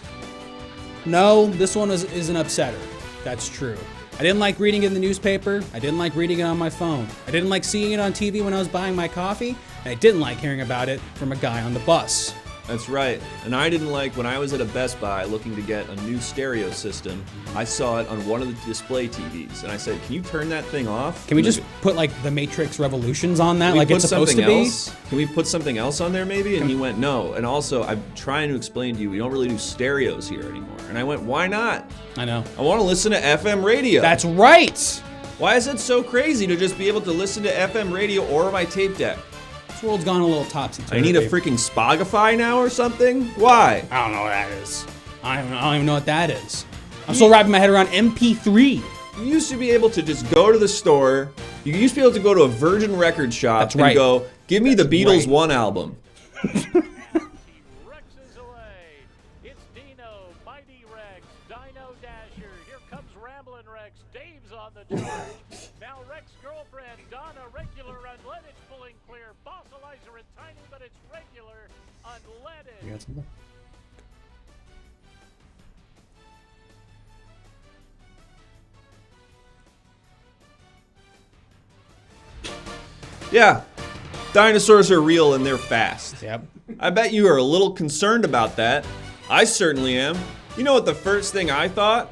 No, this one is an upsetter. That's true. I didn't like reading it in the newspaper. I didn't like reading it on my phone. I didn't like seeing it on TV when I was buying my coffee. And I didn't like hearing about it from a guy on the bus. That's right. And I didn't like when I was at a Best Buy looking to get a new stereo system, I saw it on one of the display TVs. And I said, can you turn that thing off? Can we just put like the Matrix Revolutions on that Can we like put it's supposed to something be? else? Can we put something else on there maybe? And he went, no. And also, I'm trying to explain to you, we don't really do stereos here anymore. And I went, why not? I know. I want to listen to FM radio. That's right. Why is it so crazy to just be able to listen to FM radio or my tape deck? This world's gone a little topsy-turvy. I need a freaking Spogify now or something? Why? I don't know what that is. I don't even know what that is. I'm still wrapping my head around MP3. You used to be able to just go to the store. You used to be able to go to a Virgin record shop That's and right. go, give me the Beatles right. one album. Rex is away. It's Dino, Mighty Rex, Dino Dasher. Here comes Ramblin' Rex. Dave's on the charge. Now Rex's girlfriend, Donna, regular unleaded, pulling clear. Fossilizer and tiny, but it's regular unleaded. You got something? Yeah, dinosaurs are real and they're fast. Yep. I bet you are a little concerned about that. I certainly am. You know what the first thing I thought?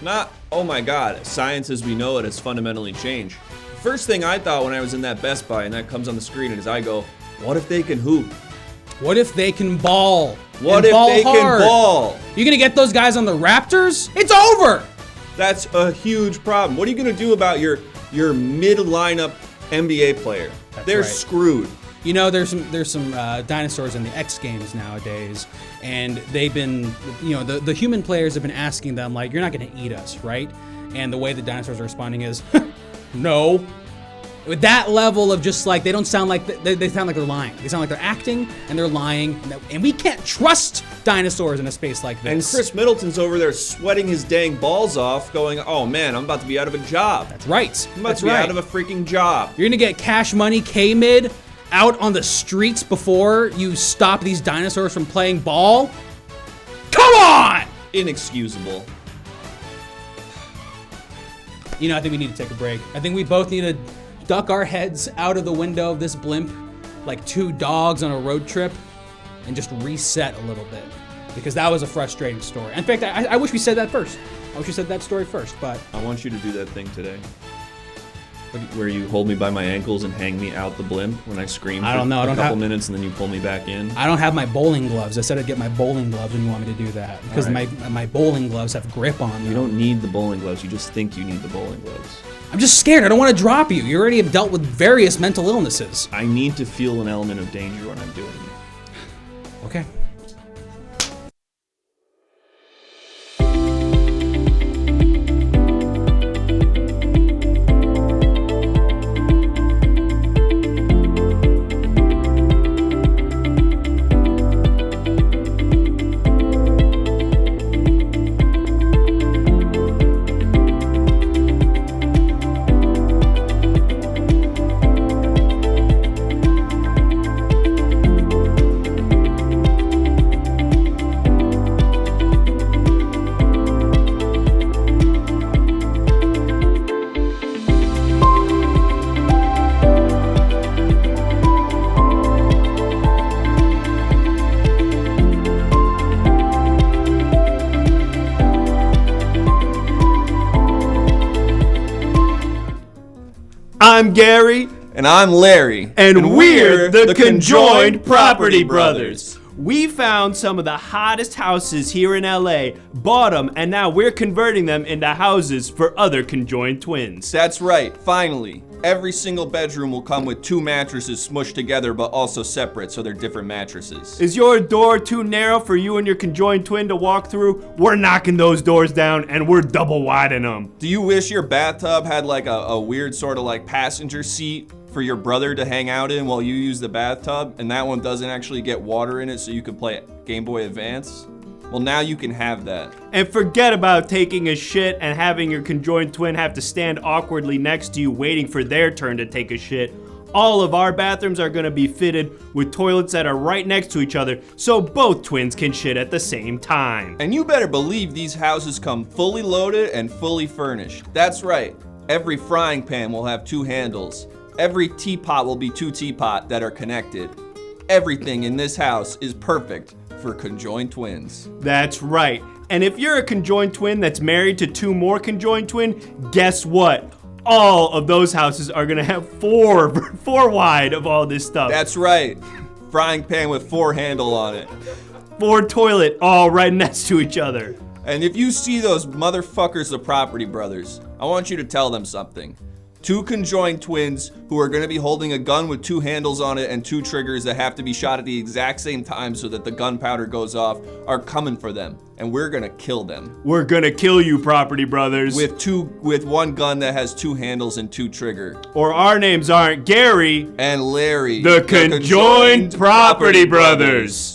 Not, oh my god, science as we know it has fundamentally changed. First thing I thought when I was in that Best Buy and that comes on the screen is I go, what if they can hoop? What if they can ball? What and if ball they hard? can ball? You gonna get those guys on the Raptors? It's over! That's a huge problem. What are you gonna do about your mid-lineup NBA player? They're right. screwed. You know, there's some dinosaurs in the X Games nowadays, and they've been, you know, the human players have been asking them, like, you're not going to eat us, right? And the way the dinosaurs are responding is, no. With that level of just like, they don't sound like, they sound like they're lying. They sound like they're acting, and they're lying, and we can't trust dinosaurs in a space like this. And Chris Middleton's over there sweating his dang balls off, going, oh man, I'm about to be out of a job. That's right. I'm about to be out of a freaking job. You're going to get Cash Money K-Mid out on the streets before you stop these dinosaurs from playing ball? Come on! Inexcusable. You know, I think we need to take a break. I think we both need to duck our heads out of the window of this blimp like two dogs on a road trip and just reset a little bit. Because that was a frustrating story. In fact, I wish we said that first. I wish we said that story first, but... I want you to do that thing today. Where you hold me by my ankles and hang me out the blimp when I scream I don't know. for a couple minutes and then you pull me back in. I don't have my bowling gloves. I said I'd get my bowling gloves when you want me to do that. Because right. my bowling gloves have grip on them. You don't need the bowling gloves. You just think you need the bowling gloves. I'm just scared. I don't want to drop you. You already have dealt with various mental illnesses. I need to feel an element of danger when I'm doing it. Okay. I'm Gary. And I'm Larry. And we're the Conjoined Property Brothers. We found some of the hottest houses here in LA, bought them, and now we're converting them into houses for other conjoined twins. That's right, finally. Every single bedroom will come with 2 mattresses smushed together but also separate, so they're different mattresses. Is your door too narrow for you and your conjoined twin to walk through? We're knocking those doors down and we're double widening them. Do you wish your bathtub had like a weird sort of like passenger seat for your brother to hang out in while you use the bathtub, and that one doesn't actually get water in it so you can play Game Boy Advance? Well, now you can have that. And forget about taking a shit and having your conjoined twin have to stand awkwardly next to you waiting for their turn to take a shit. All of our bathrooms are gonna be fitted with toilets that are right next to each other so both twins can shit at the same time. And you better believe these houses come fully loaded and fully furnished. That's right, every frying pan will have 2 handles. Every teapot will be 2 teapots that are connected. Everything in this house is perfect for conjoined twins. That's right. And if you're a conjoined twin that's married to 2 more conjoined twin, guess what? All of those houses are gonna have 4 wide of all this stuff. That's right. Frying pan with 4 handle on it. 4 toilet all right next to each other. And if you see those motherfuckers, the Property Brothers, I want you to tell them something. 2 conjoined twins who are going to be holding a gun with 2 handles on it and 2 triggers that have to be shot at the exact same time so that the gunpowder goes off are coming for them, and we're going to kill them. We're going to kill you, Property Brothers. With 1 gun that has 2 handles and 2 trigger. Or our names aren't Gary and Larry. The conjoined Property Brothers.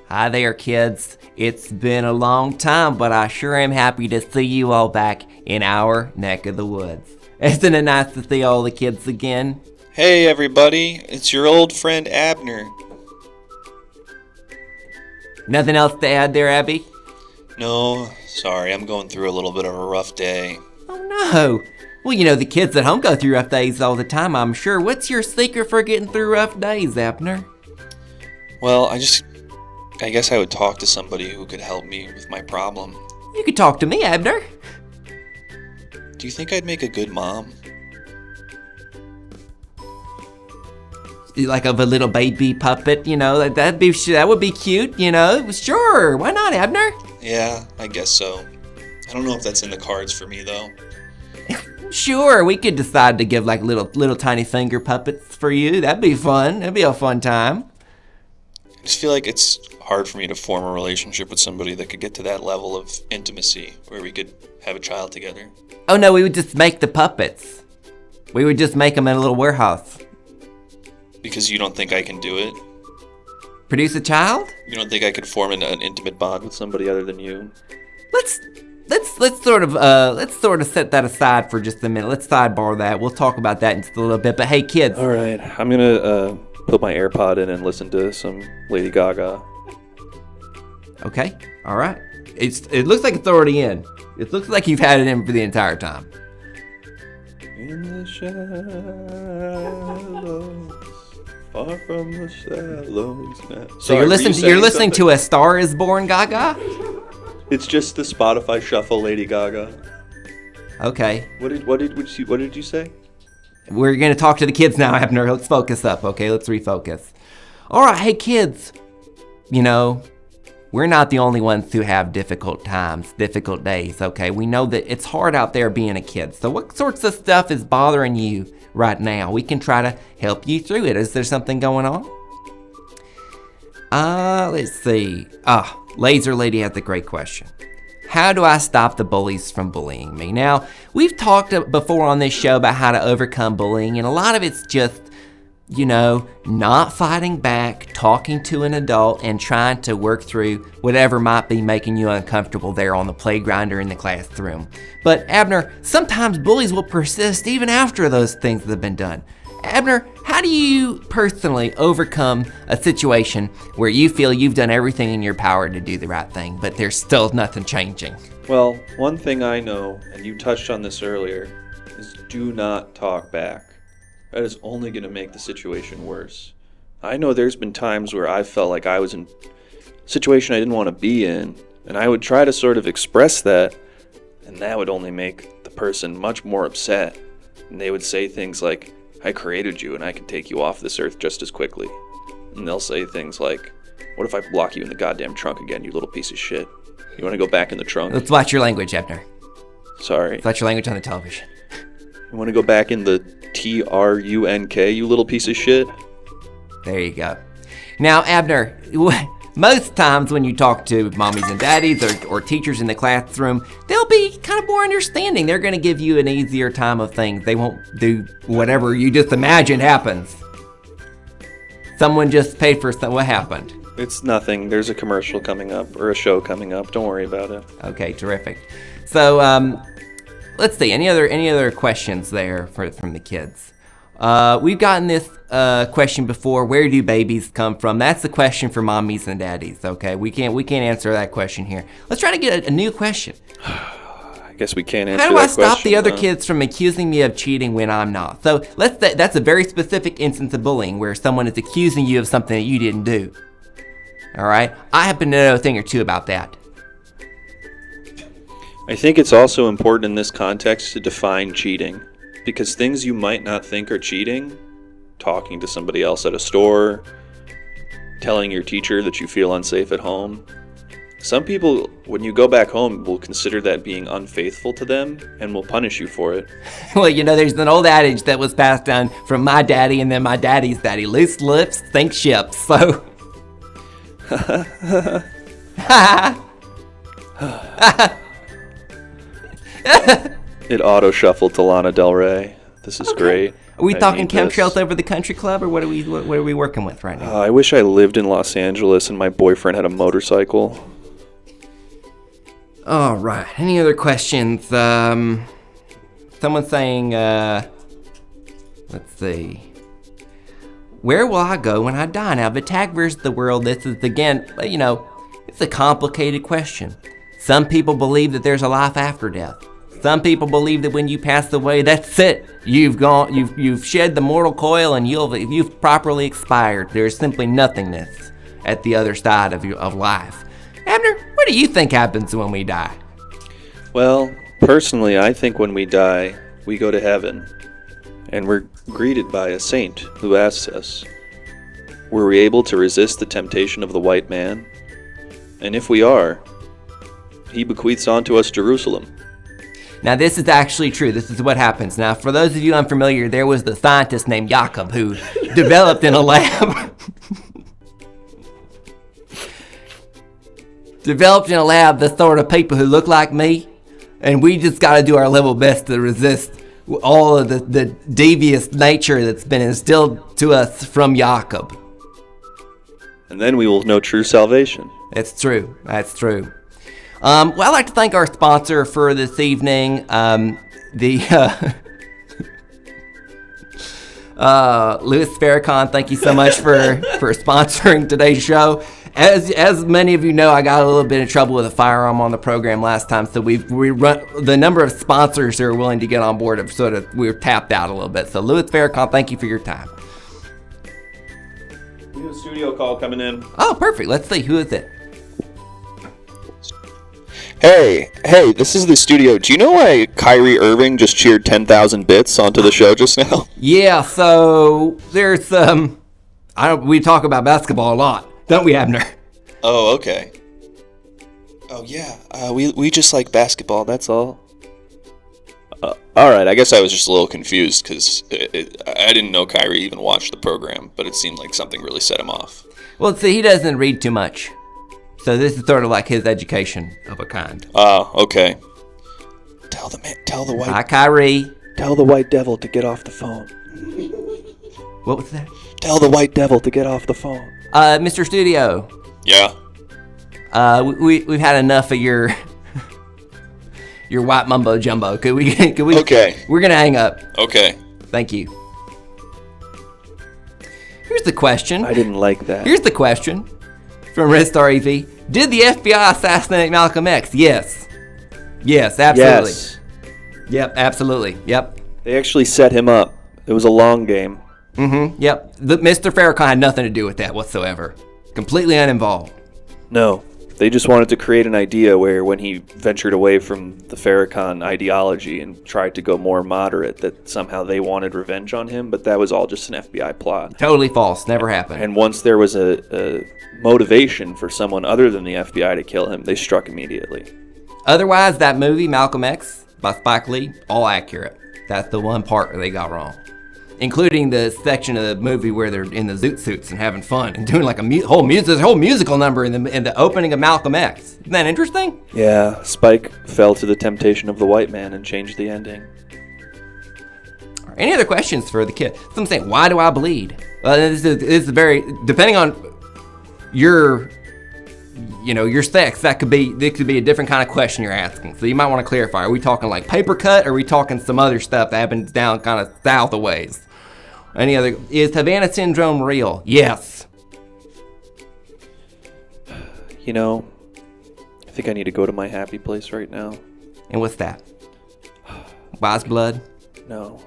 Hi there, kids. It's been a long time, but I sure am happy to see you all back in our neck of the woods. Isn't it nice to see all the kids again? Hey everybody, it's your old friend Abner. Nothing else to add there, Abby? No, sorry, I'm going through a little bit of a rough day. Oh no! Well, you know, the kids at home go through rough days all the time, I'm sure. What's your secret for getting through rough days, Abner? Well, I guess I would talk to somebody who could help me with my problem. You could talk to me, Abner. Do you think I'd make a good mom? Like of a little baby puppet, you know, that would be cute, you know. Sure, why not, Abner? Yeah, I guess so. I don't know if that's in the cards for me though. Sure, we could decide to give like little tiny finger puppets for you. That'd be fun. That'd be a fun time. I just feel like it's hard for me to form a relationship with somebody that could get to that level of intimacy where we could have a child together. Oh no, we would just make the puppets. We would just make them in a little warehouse. Because you don't think I can do it? Produce a child? You don't think I could form an intimate bond with somebody other than you? Let's sort of set that aside for just a minute. Let's sidebar that. We'll talk about that in just a little bit. But hey, kids. All right, I'm gonna put my AirPod in and listen to some Lady Gaga. Okay. All right. It looks like it's already in. It looks like you've had it in for the entire time. In the shadows, far from the shallows now. So you're listening to A Star Is Born, Gaga? It's just the Spotify shuffle, Lady Gaga. Okay. What did you say? We're gonna talk to the kids now, Abner. Let's focus up, okay? Let's refocus. All right, hey kids. You know, we're not the only ones who have difficult times, difficult days, okay? We know that it's hard out there being a kid. So what sorts of stuff is bothering you right now. We can try to help you through it. Is there something going on? Let's see. Laser Lady has a great question. How do I stop the bullies from bullying me? Now, we've talked before on this show about how to overcome bullying, and a lot of it's just, not fighting back, talking to an adult, and trying to work through whatever might be making you uncomfortable there on the playground or in the classroom. But Abner, sometimes bullies will persist even after those things have been done. Abner, how do you personally overcome a situation where you feel you've done everything in your power to do the right thing, but there's still nothing changing? Well, one thing I know, and you touched on this earlier, is do not talk back. That is only going to make the situation worse. I know there's been times where I felt like I was in a situation I didn't want to be in, and I would try to sort of express that, and that would only make the person much more upset. And they would say things like, I created you and I can take you off this earth just as quickly. And they'll say things like, what if I block you in the goddamn trunk again, you little piece of shit? You want to go back in the trunk? Let's watch your language, Abner. Sorry. Let's watch your language on the television. You want to go back in the TRUNK, you little piece of shit? There you go. Now, Abner, most times when you talk to mommies and daddies or teachers in the classroom, they'll be kind of more understanding. They're going to give you an easier time of things. They won't do whatever you just imagine happens. Someone just paid for something. What happened? It's nothing. There's a commercial coming up, or a show coming up. Don't worry about it. Okay, terrific. So, let's see. Any other questions there from the kids? We've gotten this question before. Where do babies come from? That's the question for mommies and daddies. Okay, we can't answer that question here. Let's try to get a new question. I guess we can't answer that question. How do I stop the other kids from accusing me of cheating when I'm not? So that's a very specific instance of bullying where someone is accusing you of something that you didn't do. All right, I happen to know a thing or two about that. I think it's also important in this context to define cheating. Because things you might not think are cheating, talking to somebody else at a store, telling your teacher that you feel unsafe at home, some people, when you go back home, will consider that being unfaithful to them and will punish you for it. Well, there's an old adage that was passed down from my daddy and then my daddy's daddy. Loose lips sink ships, so... It auto-shuffled to Lana Del Rey. This is great. Are we talking chemtrails over the country club, or what are we working with right now? I wish I lived in Los Angeles and my boyfriend had a motorcycle. All right. Any other questions? Someone's saying, let's see. Where will I go when I die? Now, Vitag versus the world, this is, again, it's a complicated question. Some people believe that there's a life after death. Some people believe that when you pass away, that's it. You've shed the mortal coil and you've properly expired. There's simply nothingness at the other side of life. Abner, what do you think happens when we die? Well, personally, I think when we die, we go to heaven. And we're greeted by a saint who asks us, were we able to resist the temptation of the white man? And if we are, he bequeaths onto us Jerusalem. Now, this is actually true. This is what happens. Now, for those of you unfamiliar, there was the scientist named Jakob who developed in a lab the sort of people who look like me, and we just got to do our level best to resist all of the devious nature that's been instilled to us from Jakob. And then we will know true salvation. That's true. That's true. Well, I'd like to thank our sponsor for this evening, Louis Farrakhan. Thank you so much for sponsoring today's show. As many of you know, I got a little bit in trouble with a firearm on the program last time, so we run the number of sponsors who are willing to get on board we're tapped out a little bit. So Louis Farrakhan, thank you for your time. We have a studio call coming in. Oh, perfect. Let's see. Who is it? Hey, this is the studio. Do you know why Kyrie Irving just cheered 10,000 bits onto the show just now? Yeah, so there's we talk about basketball a lot, don't we, Abner? Oh, okay. Oh, yeah. We just like basketball, that's all. All right, I guess I was just a little confused because I didn't know Kyrie even watched the program, but it seemed like something really set him off. Well, see, he doesn't read too much. So this is sort of like his education of a kind. Okay. Tell the white. Hi, Kyrie. Tell the white devil to get off the phone. What was that? Tell the white devil to get off the phone. Mr. Studio. Yeah. We've had enough of your white mumbo jumbo. Could we? Okay. We're gonna hang up. Okay. Thank you. Here's the question. I didn't like that. Here's the question from Red Star EV. Did the FBI assassinate Malcolm X? Yes. Yes, absolutely. Yes. Yep, absolutely. Yep. They actually set him up. It was a long game. Yep. Mr. Farrakhan had nothing to do with that whatsoever. Completely uninvolved. No. They just wanted to create an idea where when he ventured away from the Farrakhan ideology and tried to go more moderate, that somehow they wanted revenge on him, but that was all just an FBI plot. Totally false. Never happened. And once there was a motivation for someone other than the FBI to kill him, they struck immediately. Otherwise, that movie, Malcolm X, by Spike Lee, all accurate. That's the one part that they got wrong. Including the section of the movie where they're in the zoot suits and having fun and doing like a whole musical number in the opening of Malcolm X. Isn't that interesting? Yeah, Spike fell to the temptation of the white man and changed the ending. Any other questions for the kid? Some saying, why do I bleed? This is very, depending on your sex, this could be a different kind of question you're asking. So you might want to clarify. Are we talking like paper cut, or are we talking some other stuff that happens down kind of south a ways? Is Havana syndrome real? Yes. You know, I think I need to go to my happy place right now. And what's that? Wise blood? No.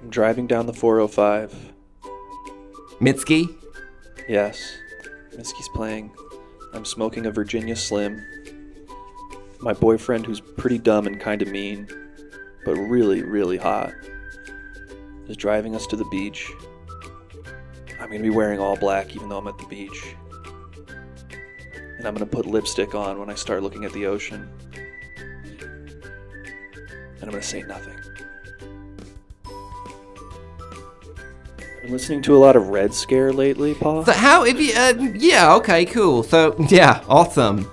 I'm driving down the 405. Mitski? Yes. Mitski's playing. I'm smoking a Virginia Slim. My boyfriend, who's pretty dumb and kind of mean, but really, really hot, is driving us to the beach. I'm going to be wearing all black even though I'm at the beach. And I'm going to put lipstick on when I start looking at the ocean. And I'm going to say nothing. I've been listening to a lot of Red Scare lately, Paul. So how, if you, yeah, okay, cool. So, yeah, awesome.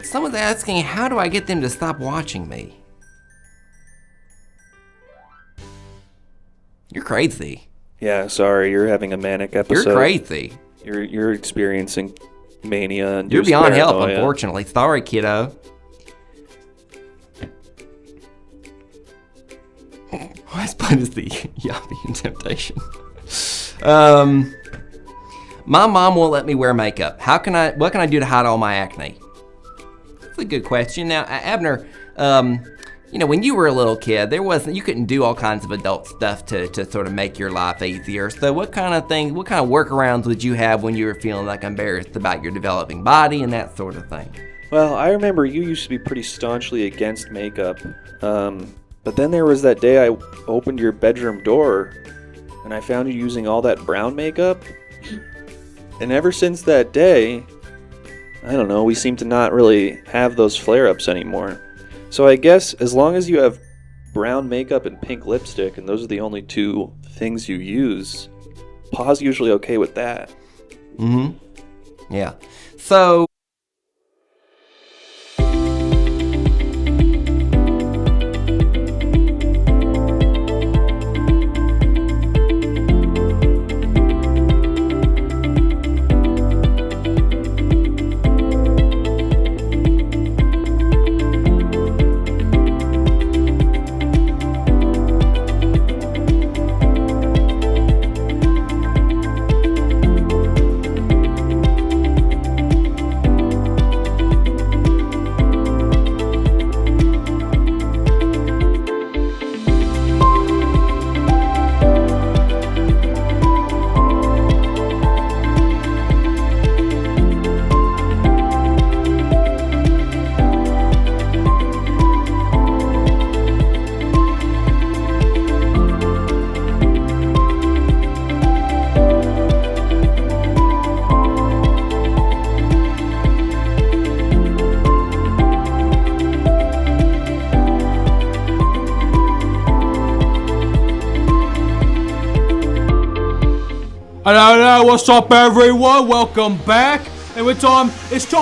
Someone's asking, how do I get them to stop watching me? You're crazy. Yeah, sorry, you're having a manic episode. You're crazy. You're experiencing mania and you're beyond help, unfortunately. Sorry, kiddo. What's fun is the Yappy and Temptation. My mom won't let me wear makeup. What can I do to hide all my acne? That's a good question. Now, Abner, when you were a little kid, you couldn't do all kinds of adult stuff to sort of make your life easier. So what kind of workarounds would you have when you were feeling like embarrassed about your developing body and that sort of thing? Well, I remember you used to be pretty staunchly against makeup. But then there was that day I opened your bedroom door and I found you using all that brown makeup. And ever since that day, I don't know, we seem to not really have those flare-ups anymore. So I guess as long as you have brown makeup and pink lipstick, and those are the only two things you use, Pa's usually okay with that. Mm-hmm. Yeah. So... Hello, what's up everyone? Welcome back. And it's time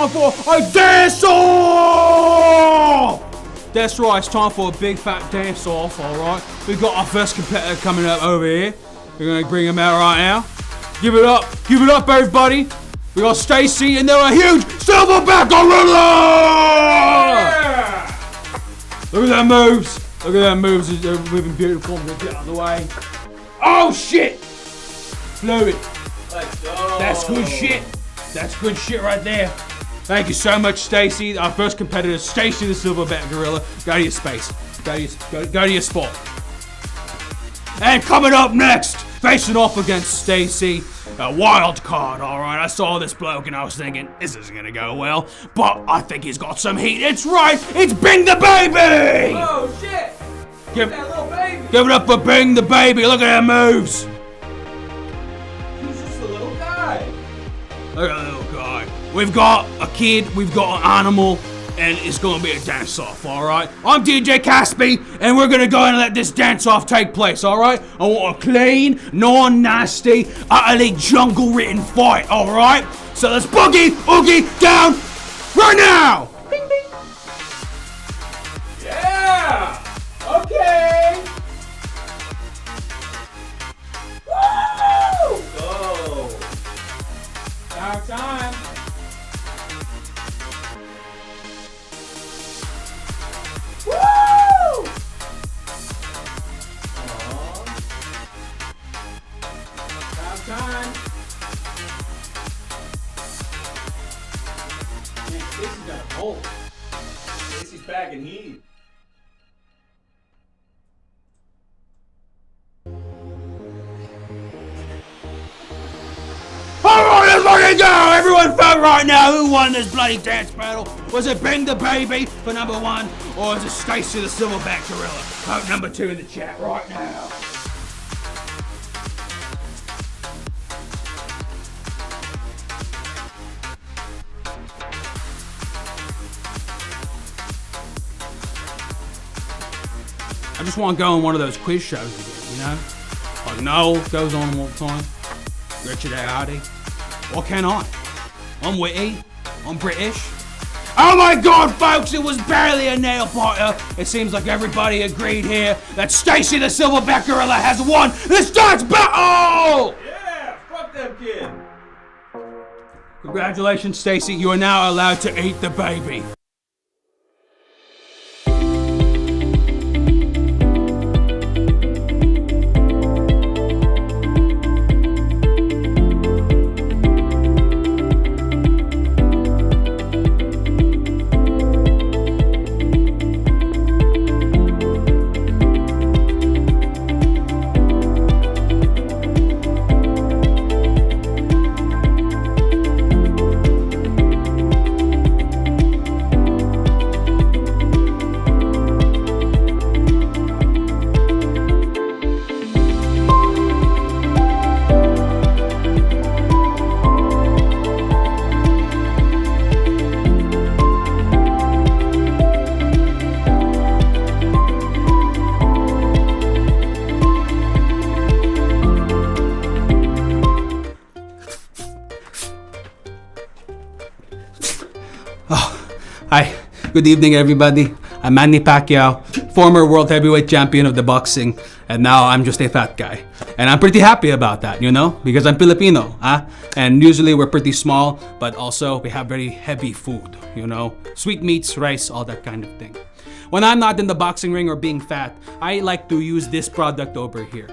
for a dance-off! That's right, it's time for a big fat dance-off, alright? We've got our first competitor coming up over here. We're gonna bring him out right now. Give it up everybody! We got Stacy and they're a huge silverback gorilla! Yeah! Look at that moves! Look at that moves, they're moving beautiful. Get out of the way. Oh shit! Blew it. Let's go. That's good shit. That's good shit right there. Thank you so much, Stacy. Our first competitor, Stacy the Silverback Gorilla. Go to your space. Go to your spot. And coming up next, facing off against Stacy, a wild card, alright. I saw this bloke and I was thinking, this isn't gonna go well. But I think he's got some heat. It's right, it's Bing the Baby! Oh shit! Give that little baby! Give it up for Bing the Baby. Look at that moves. Look at that little guy. We've got a kid, we've got an animal, and it's gonna be a dance-off, alright? I'm DJ Caspi, and we're gonna go and let this dance-off take place, alright? I want a clean, non-nasty, utterly jungle-written fight, alright? So let's boogie down right now! Bing, bing. Yeah! Okay! Woo! Go! Our time. Woo! Our time. Man, Stacy's got a hold. Stacy's back in heat. Alright, let's fucking go! Everyone vote right now who won this bloody dance battle. Was it Bing the Baby for number 1, or was it Stacy the Silverback Gorilla? Vote number 2 in the chat right now. I just want to go on one of those quiz shows again, you know? Like Noel goes on all the time. Richard Hardy. What can I? I'm witty. I'm British. Oh my god, folks, it was barely a nail biter. It seems like everybody agreed here that Stacy the Silverback Gorilla has won this dance battle! Yeah, fuck them kid. Congratulations, Stacy. You are now allowed to eat the baby. Hi, good evening everybody. I'm Manny Pacquiao, former world heavyweight champion of the boxing, and now I'm just a fat guy. And I'm pretty happy about that, you know, because I'm Filipino, and usually we're pretty small, but also we have very heavy food, you know, sweet meats, rice, all that kind of thing. When I'm not in the boxing ring or being fat, I like to use this product over here,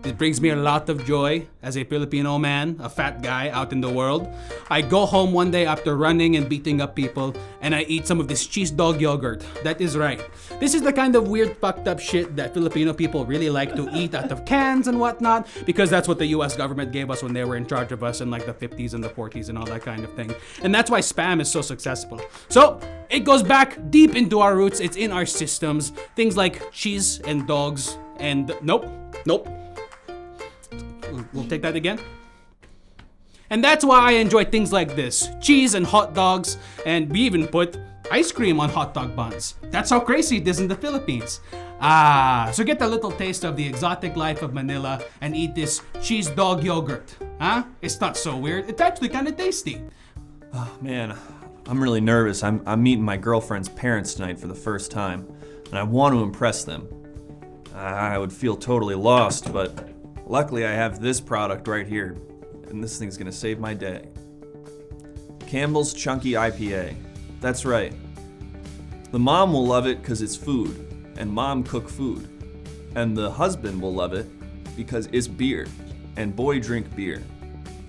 It brings me a lot of joy as a Filipino man, a fat guy out in the world. I go home one day after running and beating up people, and I eat some of this cheese dog yogurt. That is right. This is the kind of weird fucked up shit that Filipino people really like to eat out of cans and whatnot, because that's what the US government gave us when they were in charge of us in like the 50s and the 40s and all that kind of thing. And that's why Spam is so successful. So it goes back deep into our roots. It's in our systems. Things like cheese and dogs and nope. We'll take that again. And that's why I enjoy things like this. Cheese and hot dogs, and we even put ice cream on hot dog buns. That's how crazy it is in the Philippines. So get a little taste of the exotic life of Manila and eat this cheese dog yogurt. Huh? It's not so weird. It's actually kind of tasty. Oh, man, I'm really nervous. I'm meeting my girlfriend's parents tonight for the first time, and I want to impress them. I would feel totally lost, but luckily I have this product right here, and this thing's gonna save my day. Campbell's Chunky IPA. That's right. The mom will love it because it's food, and mom cook food. And the husband will love it because it's beer, and boy drink beer.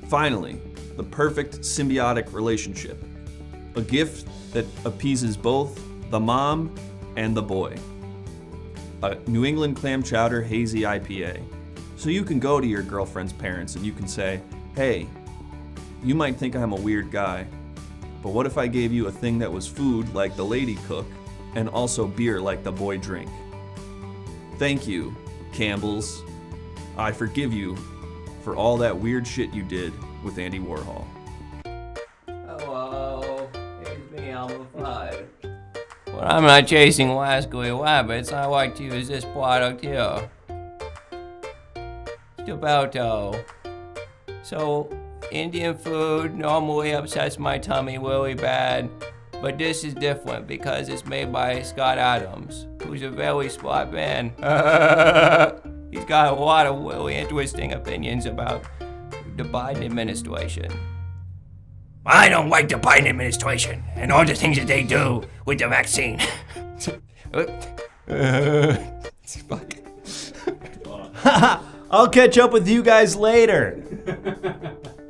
Finally, the perfect symbiotic relationship. A gift that appeases both the mom and the boy. A New England Clam Chowder Hazy IPA. So you can go to your girlfriend's parents and you can say, hey, you might think I'm a weird guy, but what if I gave you a thing that was food like the lady cook and also beer like the boy drink? Thank you, Campbell's. I forgive you for all that weird shit you did with Andy Warhol. Hello, it's me, Elmer Fudd. Well, I'm not chasing wascally rabbits. I like to use this product here. Gilberto. So, Indian food normally upsets my tummy really bad, but this is different because it's made by Scott Adams, who's a very smart man. He's got a lot of really interesting opinions about the Biden administration. I don't like the Biden administration and all the things that they do with the vaccine. I'll catch up with you guys later.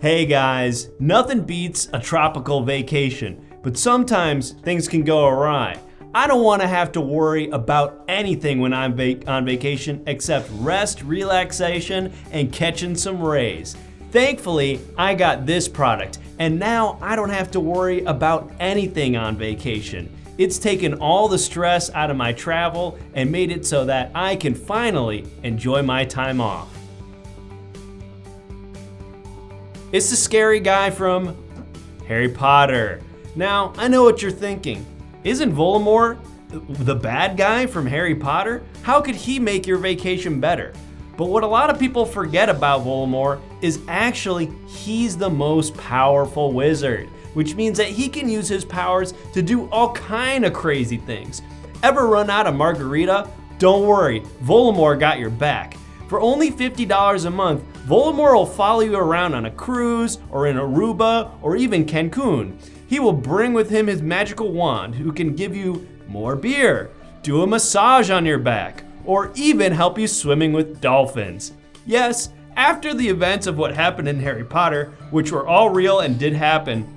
Hey guys, nothing beats a tropical vacation, but sometimes things can go awry. I don't want to have to worry about anything when I'm on vacation except rest, relaxation, and catching some rays. Thankfully, I got this product, and now I don't have to worry about anything on vacation. It's taken all the stress out of my travel and made it so that I can finally enjoy my time off. It's the scary guy from Harry Potter. Now, I know what you're thinking. Isn't Voldemort the bad guy from Harry Potter? How could he make your vacation better? But what a lot of people forget about Voldemort is actually he's the most powerful wizard, which means that he can use his powers to do all kind of crazy things. Ever run out of margarita? Don't worry, Voldemort got your back. For only $50 a month, Voldemort will follow you around on a cruise, or in Aruba, or even Cancun. He will bring with him his magical wand who can give you more beer, do a massage on your back, or even help you swimming with dolphins. Yes, after the events of what happened in Harry Potter, which were all real and did happen,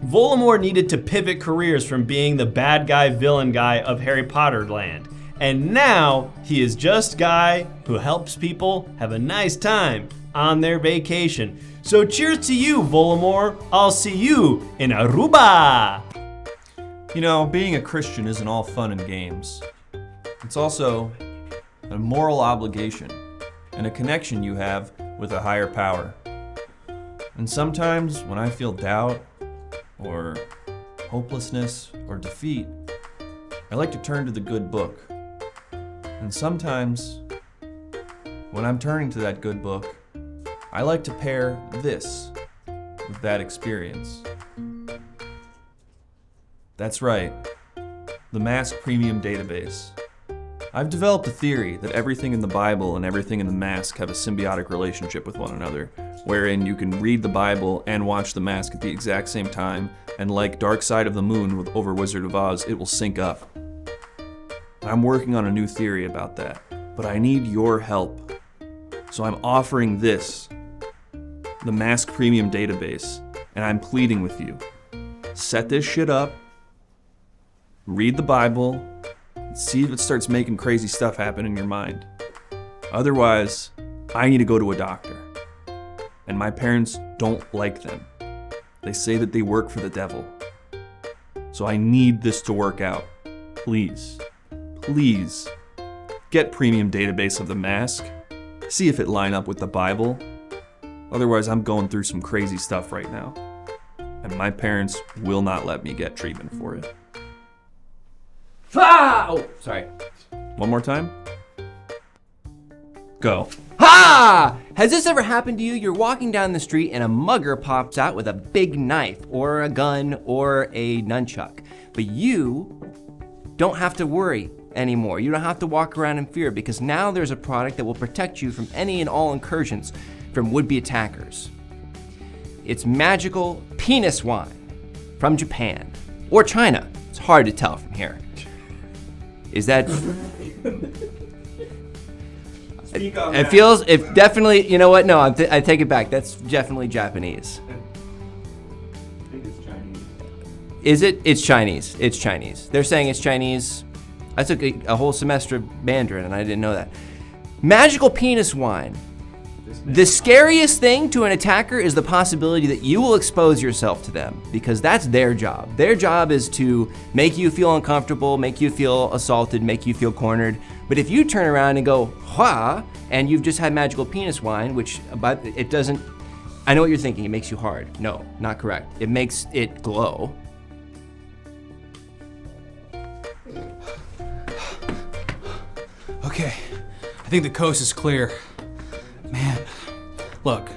Voldemort needed to pivot careers from being the bad guy, villain guy of Harry Potter land. And now he is just a guy who helps people have a nice time on their vacation. So cheers to you, Voldemort. I'll see you in Aruba. You know, being a Christian isn't all fun and games. It's also a moral obligation and a connection you have with a higher power. And sometimes when I feel doubt or hopelessness or defeat, I like to turn to the good book. And sometimes when I'm turning to that good book, I like to pair this with that experience. That's right, the Mask Premium Database. I've developed a theory that everything in the Bible and everything in the Mask have a symbiotic relationship with one another, wherein you can read the Bible and watch the Mask at the exact same time, and like Dark Side of the Moon with over Wizard of Oz, it will sync up. I'm working on a new theory about that, but I need your help. So I'm offering this, the Mask Premium Database, and I'm pleading with you. Set this shit up, read the Bible, see if it starts making crazy stuff happen in your mind. Otherwise, I need to go to a doctor. And my parents don't like them. They say that they work for the devil. So I need this to work out. Please, please, get Premium Database of the Mask. See if it line up with the Bible. Otherwise, I'm going through some crazy stuff right now. And my parents will not let me get treatment for it. Ah! Oh, sorry. One more time. Go. Ha! Has this ever happened to you? You're walking down the street and a mugger pops out with a big knife or a gun or a nunchuck. But you don't have to worry anymore. You don't have to walk around in fear because now there's a product that will protect you from any and all incursions from would-be attackers. It's magical penis wine from Japan or China. It's hard to tell from here. Is that... It feels, it definitely, you know what? No, I take it back. That's definitely Japanese. I think it's Chinese. Is it? It's Chinese. It's Chinese. They're saying it's Chinese. I took a whole semester of Mandarin and I didn't know that. Magical penis wine. The scariest thing to an attacker is the possibility that you will expose yourself to them because that's their job. Their job is to make you feel uncomfortable, make you feel assaulted, make you feel cornered. But if you turn around and go, ha, and you've just had magical penis wine, which but it doesn't, I know what you're thinking, it makes you hard. No, not correct. It makes it glow. Okay, I think the coast is clear. Man, look,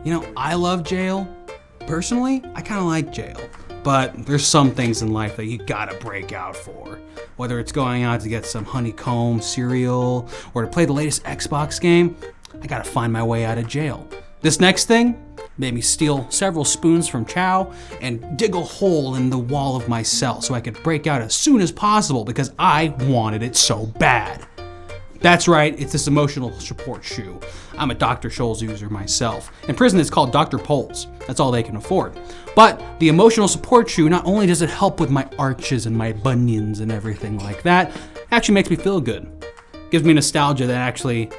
you know, I love jail. Personally, I kind of like jail. But there's some things in life that you gotta break out for. Whether it's going out to get some honeycomb cereal or to play the latest Xbox game, I gotta find my way out of jail. This next thing made me steal several spoons from Chow and dig a hole in the wall of my cell so I could break out as soon as possible because I wanted it so bad. That's right, it's this emotional support shoe. I'm a Dr. Scholl's user myself. In prison, it's called Dr. Poles. That's all they can afford. But the emotional support shoe, not only does it help with my arches and my bunions and everything like that, it actually makes me feel good. Gives me nostalgia that actually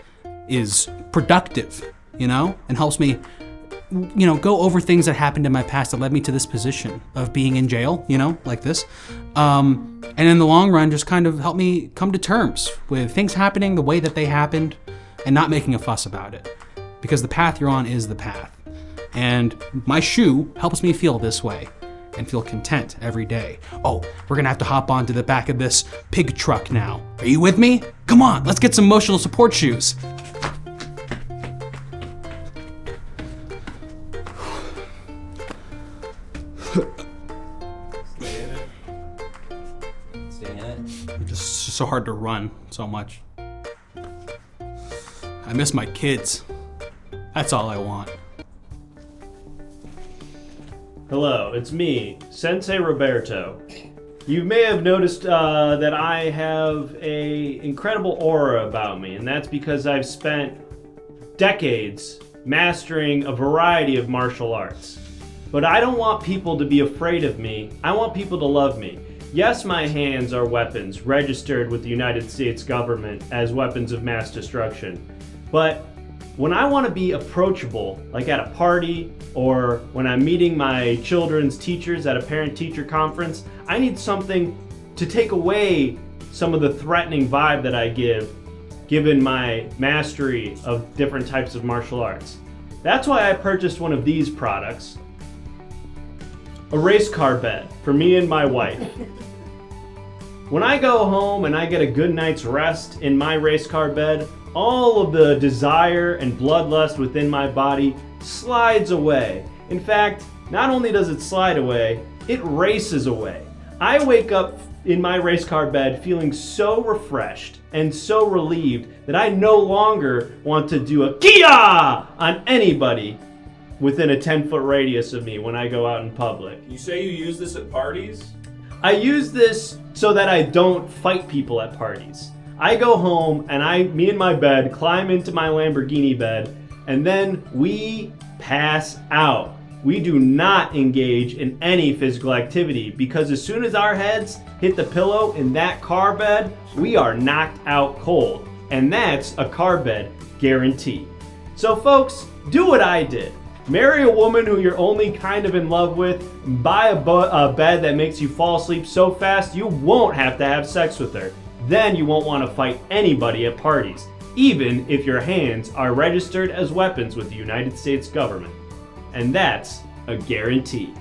is productive, you know, and helps me, you know, go over things that happened in my past that led me to this position of being in jail, you know, like this. And in the long run, just kind of help me come to terms with things happening the way that they happened and not making a fuss about it. Because the path you're on is the path. And my shoe helps me feel this way and feel content every day. Oh, we're gonna have to hop onto the back of this pig truck now. Are you with me? Come on, let's get some emotional support shoes. It's just so hard to run so much. I miss my kids. That's all I want. Hello, it's me, Sensei Roberto. You may have noticed that I have a incredible aura about me, and that's because I've spent decades mastering a variety of martial arts. But I don't want people to be afraid of me. I want people to love me. Yes, my hands are weapons registered with the United States government as weapons of mass destruction. But when I want to be approachable, like at a party or when I'm meeting my children's teachers at a parent-teacher conference, I need something to take away some of the threatening vibe that I give, given my mastery of different types of martial arts. That's why I purchased one of these products, a race car bed for me and my wife. When I go home and I get a good night's rest in my race car bed, all of the desire and bloodlust within my body slides away. In fact, not only does it slide away, it races away. I wake up in my race car bed feeling so refreshed and so relieved that I no longer want to do a Kia on anybody within a 10-foot radius of me when I go out in public. You say you use this at parties? I use this so that I don't fight people at parties. I go home and me and my bed climb into my Lamborghini bed and then we pass out. We do not engage in any physical activity because as soon as our heads hit the pillow in that car bed, we are knocked out cold. And that's a car bed guarantee. So folks, do what I did. Marry a woman who you're only kind of in love with, buy a bed that makes you fall asleep so fast you won't have to have sex with her. Then you won't want to fight anybody at parties, even if your hands are registered as weapons with the United States government. And that's a guarantee.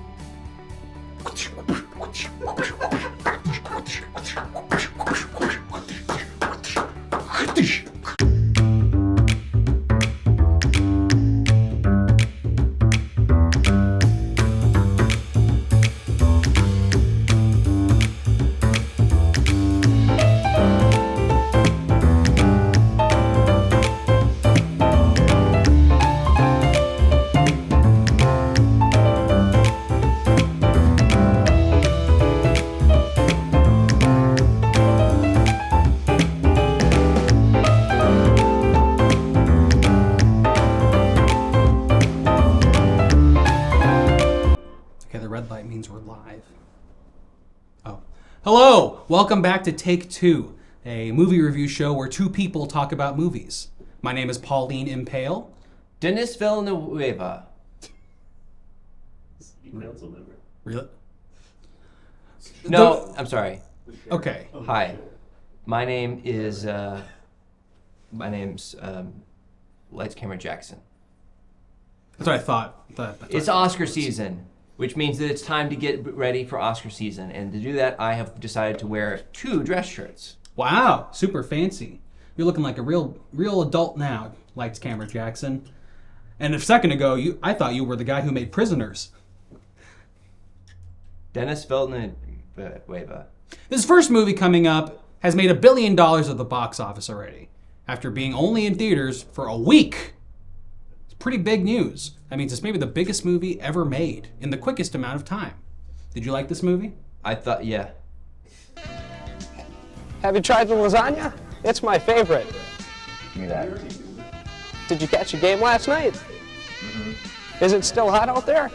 Hello, welcome back to Take Two, a movie review show where two people talk about movies. My name is Pauline Impale. Dennis Villanueva. Really? No, I'm sorry. Okay. Hi, my name's Lights Camera Jackson. That's what I thought. It's Oscar season, which means that it's time to get ready for Oscar season. And to do that, I have decided to wear 2 dress shirts. Wow, super fancy. You're looking like a real adult now, Lights Camera Jackson. And a second ago, I thought you were the guy who made Prisoners. Dennis Villanueva. This first movie coming up has made $1 billion at the box office already, after being only in theaters for a week. It's pretty big news. That means it's maybe the biggest movie ever made in the quickest amount of time. Did you like this movie? I thought, yeah. Have you tried the lasagna? It's my favorite. Give me that. Did you catch a game last night? Is it still hot out there?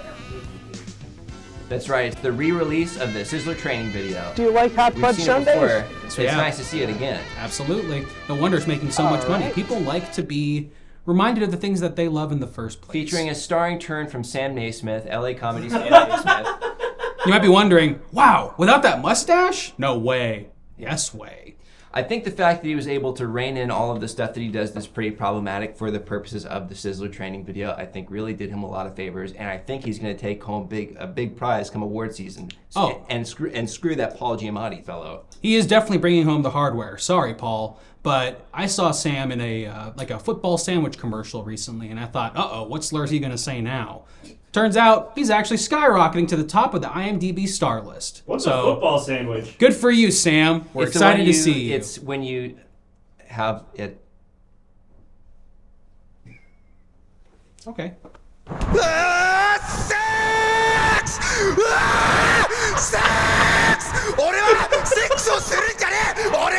That's right. It's the re-release of the Sizzler training video. Do you like hot We've fudge seen it sundaes? before, so Yeah. it's nice to see it again. Absolutely. No wonder it's making so much money. right. People like to be reminded of the things that they love in the first place. Featuring a starring turn from Sam Naismith, LA Comedy's Sam Naismith. You might be wondering, wow, without that mustache? No way. Yes way. I think the fact that he was able to rein in all of the stuff that he does that's pretty problematic for the purposes of the Sizzler training video, I think really did him a lot of favors, and I think he's going to take home a big prize come award season. Oh. And screw that Paul Giamatti fellow. He is definitely bringing home the hardware. Sorry, Paul, but I saw Sam in a football sandwich commercial recently, and I thought, what slur is he going to say now? Turns out he's actually skyrocketing to the top of the IMDb star list. What's a football sandwich? Good for you, Sam. We're It's the excited one to see you. It's when you have it. Okay. Sex! 俺はセックスをするんじゃねえ俺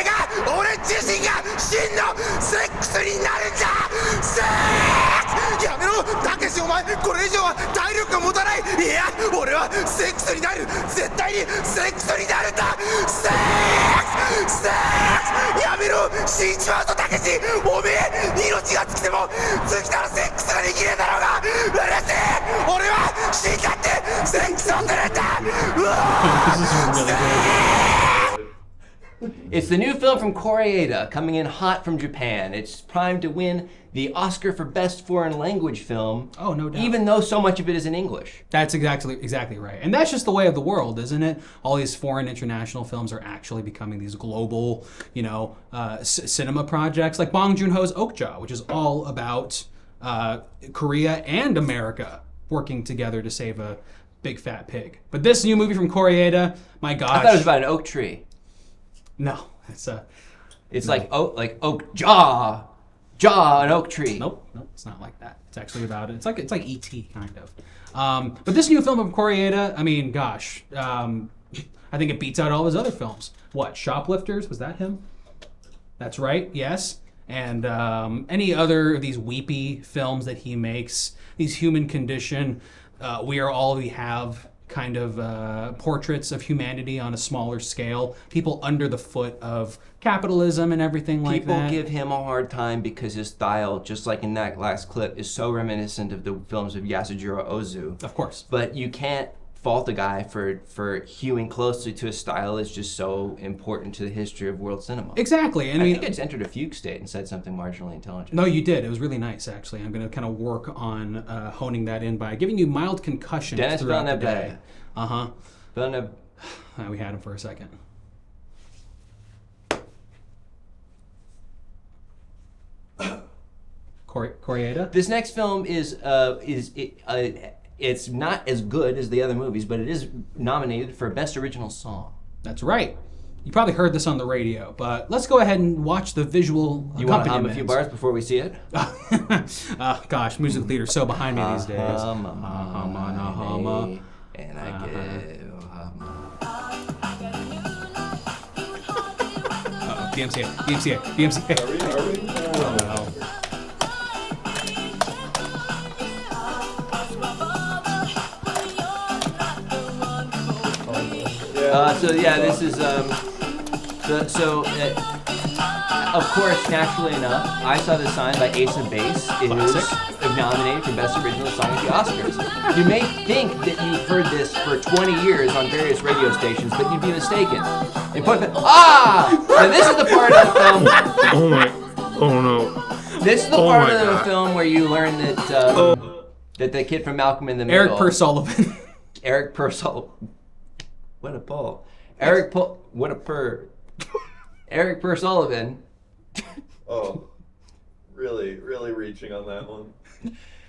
自身が真のセックスになるんだセックスやめろたけしお前これ以上は体力が持たないいや俺はセックスになる絶対にセックスになるんだセックスやめろ死んじまうぞたけしおめえ命が尽きても尽きたらセックスができねえだろうがうるせえ俺は死んだってセックスをするんだうわ It's the new film from Koreeda, coming in hot from Japan. It's primed to win the Oscar for Best Foreign Language Film. Oh, no doubt. Even though so much of it is in English. That's exactly right. And that's just the way of the world, isn't it? All these foreign international films are actually becoming these global, cinema projects, like Bong Joon-ho's Okja, which is all about Korea and America working together to save a big fat pig. But this new movie from Koreeda, my gosh. I thought it was about an oak tree. No, it's like oak jaw, an oak tree. Nope, it's not like that. It's actually about it. It's like E.T. kind of. But this new film from Koreeda, I mean, gosh, I think it beats out all his other films. What, Shoplifters? Was that him? That's right. Yes. And any other of these weepy films that he makes, these Human Condition, We Are All We Have. Kind of portraits of humanity on a smaller scale, people under the foot of capitalism and everything like that. People give him a hard time because his style, just like in that last clip, is so reminiscent of the films of Yasujiro Ozu. Of course. But you can't fault a guy for hewing closely to a style that's just so important to the history of world cinema. Exactly. I think I just entered a fugue state and said something marginally intelligent. No, you did. It was really nice, actually. I'm going to kind of work on honing that in by giving you mild concussions Dennis throughout the Villeneuve. day. Uh-huh. Villeneuve. We had him for a second. Koreeda? This next film it's not as good as the other movies, but it is nominated for Best Original Song. That's right. You probably heard this on the radio, but let's go ahead and watch the visual You want to hum a few bars before we see it? Gosh, music theater's so behind me these days. And I give DMCA. Oh, no. Yeah, This is of course, naturally enough, I Saw the Sign by Ace of Base is nominated for Best Original Song at the Oscars. You may think that you've heard this for 20 years on various radio stations, but you'd be mistaken. And now this is the part of the film. Oh no. This is the part of the film where you learn that that the kid from Malcolm in the Middle, Eric Pursullivan. Eric Pursullivan. What a pull. Eric Pursullivan. Oh, really reaching on that one.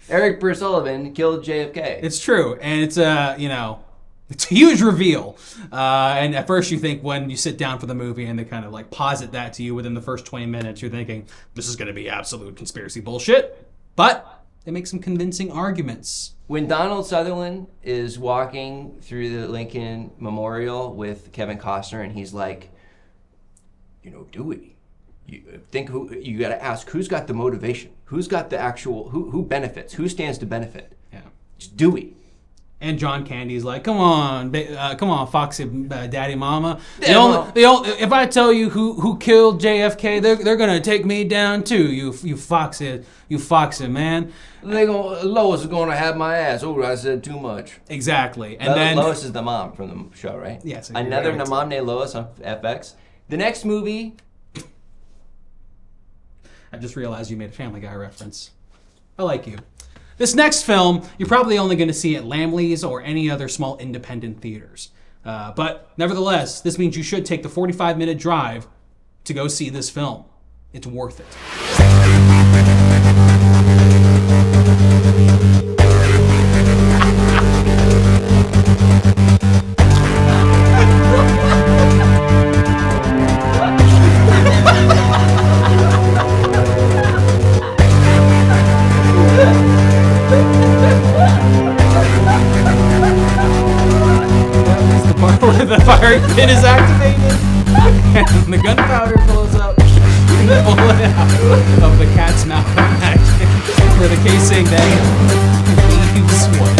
Eric Pursullivan killed JFK. It's true, and it's it's a huge reveal. And at first you think when you sit down for the movie and they kind of like posit that to you within the first 20 minutes, you're thinking, this is going to be absolute conspiracy bullshit. But they make some convincing arguments. When Donald Sutherland is walking through the Lincoln Memorial with Kevin Costner and he's like, Dewey, you got to ask who's got the motivation, who's got the actual, who benefits, who stands to benefit. Yeah, it's Dewey. And John Candy's like, come on, Foxy, Daddy, Mama. If I tell you who killed JFK, they're gonna take me down too. You Foxy, man. Lois is gonna have my ass. Oh, I said too much. Exactly. And then Lois is the mom from the show, right? Yes. Another mom named Lois on FX. The next movie. I just realized you made a Family Guy reference. I like you. This next film, you're probably only going to see at Laemmle's or any other small independent theaters. But nevertheless, this means you should take the 45-minute drive to go see this film. It's worth it. Where the firing pin is activated and the gunpowder blows up and the bullet out of the cat's mouth where the casing then leaves one.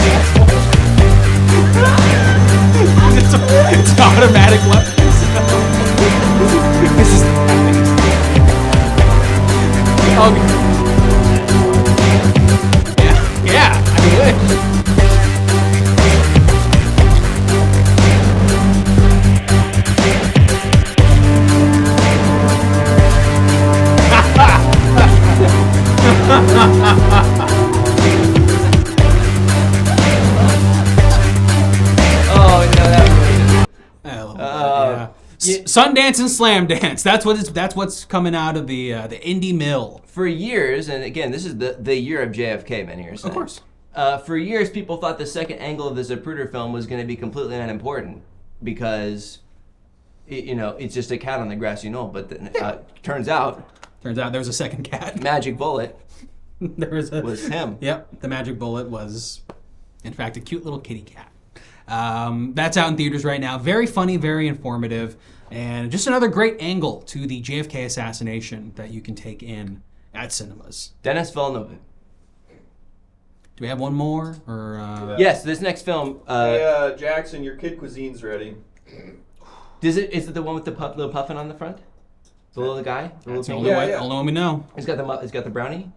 It's automatic weapons. Yeah, I mean, Sundance and Slam Dance. That's what's coming out of the indie mill. For years, and again, this is the year of JFK, many years. Of course. For years, people thought the second angle of the Zapruder film was going to be completely unimportant because, it's just a cat on the grassy knoll. But turns out there was a second cat. Magic Bullet. was him. Yep, the Magic Bullet was, in fact, a cute little kitty cat. That's out in theaters right now. Very funny, very informative, and just another great angle to the JFK assassination that you can take in at cinemas. Dennis Villeneuve. Do we have one more? Or yes, this next film. Hey, Jackson, your kid cuisine's ready. Is it the one with the little puffin on the front? The little guy? That's the only one we know. He's got the brownie?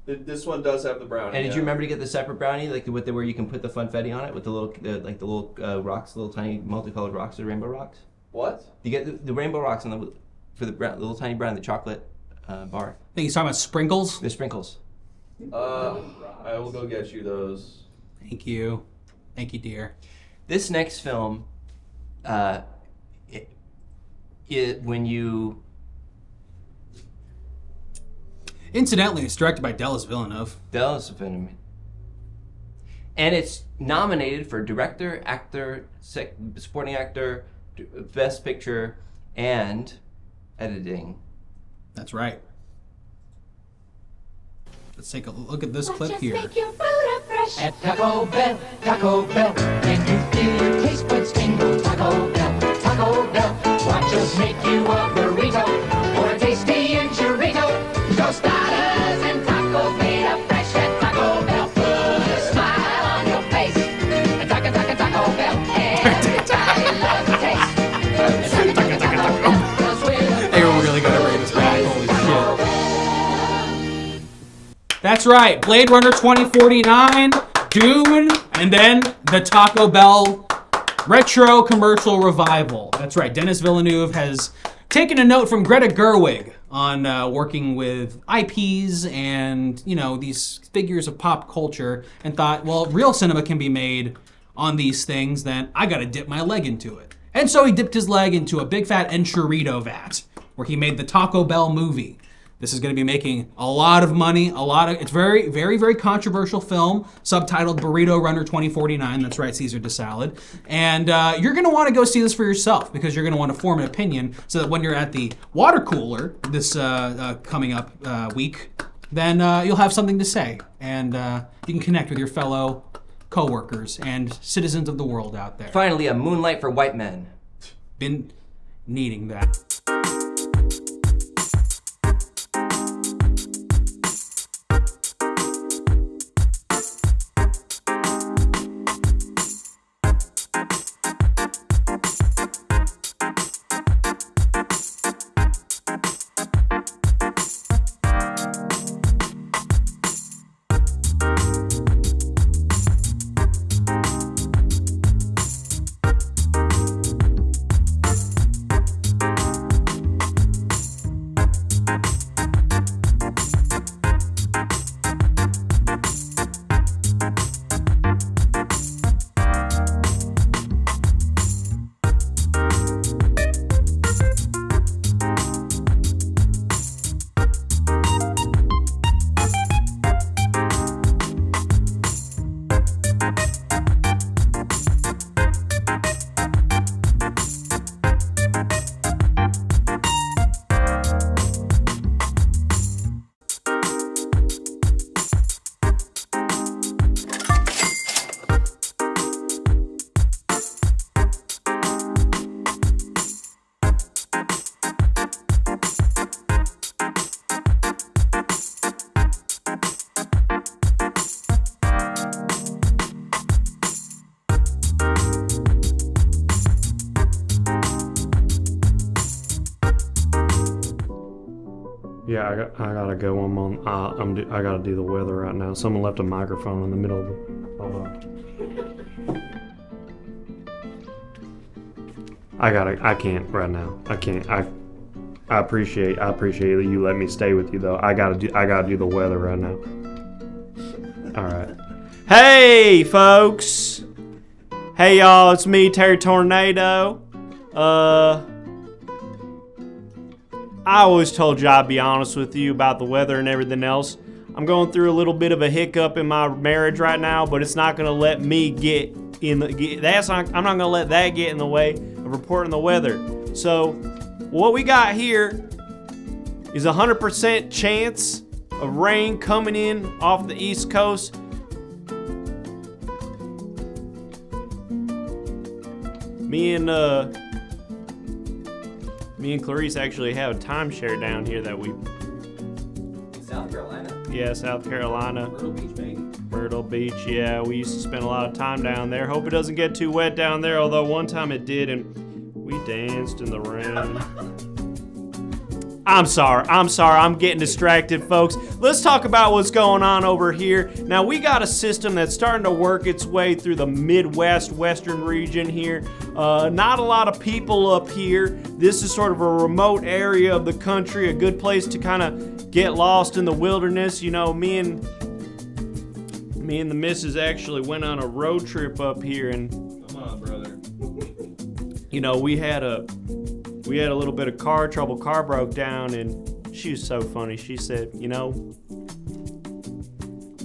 This one does have the brownie. And did you remember to get the separate brownie, like where you can put the funfetti on it with the little rocks, the little tiny multicolored rocks, the rainbow rocks? What? You get the rainbow rocks for the little tiny brownie, the chocolate bar. I think he's talking about sprinkles. The sprinkles. I will go get you those. Thank you, dear. This next film, Incidentally, it's directed by Denis Villeneuve. And it's nominated for director, actor, supporting actor, best picture, and editing. That's right. Let's take a look at this clip here. Make your food fresh at Taco Bell. Taco Bell. Can you feel your taste buds tingle? Taco Bell. Taco Bell. Watch us make you a burrito or a tasty enchilada. Tostadas and tacos made up fresh at Taco Bell. Put a smile on your face. Taco Bell. Everybody loves the taste. That's right. Blade Runner 2049, Dune, and then the Taco Bell retro commercial revival. That's right. Denis Villeneuve has taken a note from Greta Gerwig on working with IPs and, these figures of pop culture and thought, well, real cinema can be made on these things, then I got to dip my leg into it. And so he dipped his leg into a big fat enchilada vat where he made the Taco Bell movie. This is going to be making a lot of money, it's very, very, very controversial film, subtitled Burrito Runner 2049. That's right, Caesar de Salad. And you're going to want to go see this for yourself because you're going to want to form an opinion so that when you're at the water cooler this coming up week, then you'll have something to say. And you can connect with your fellow co-workers and citizens of the world out there. Finally, a Moonlight for White Men. Been needing that. Yeah, I gotta go. I gotta do the weather right now. Someone left a microphone in the middle of the. Hold on. I can't right now. I can't. I appreciate that you let me stay with you though. I gotta do the weather right now. All right. Hey, folks. Hey, y'all. It's me, Terry Tornado. I always told you I'd be honest with you about the weather and everything else. I'm going through a little bit of a hiccup in my marriage right now, but it's not going to let me I'm not going to let that get in the way of reporting the weather. So, what we got here is 100% chance of rain coming in off the East Coast. Me and Clarice actually have a timeshare down here that we... South Carolina? Yeah, South Carolina. Myrtle Beach, baby. Myrtle Beach, yeah. We used to spend a lot of time down there. Hope it doesn't get too wet down there, although one time it did, and we danced in the rain. I'm sorry. I'm getting distracted, folks. Let's talk about what's going on over here. Now, we got a system that's starting to work its way through the Midwest, Western region here. Not a lot of people up here. This is sort of a remote area of the country, a good place to kind of get lost in the wilderness. You know, me and the missus actually went on a road trip up here, and come on, brother. You know, we had a little bit of car trouble. Car broke down, and she was so funny. She said, you know,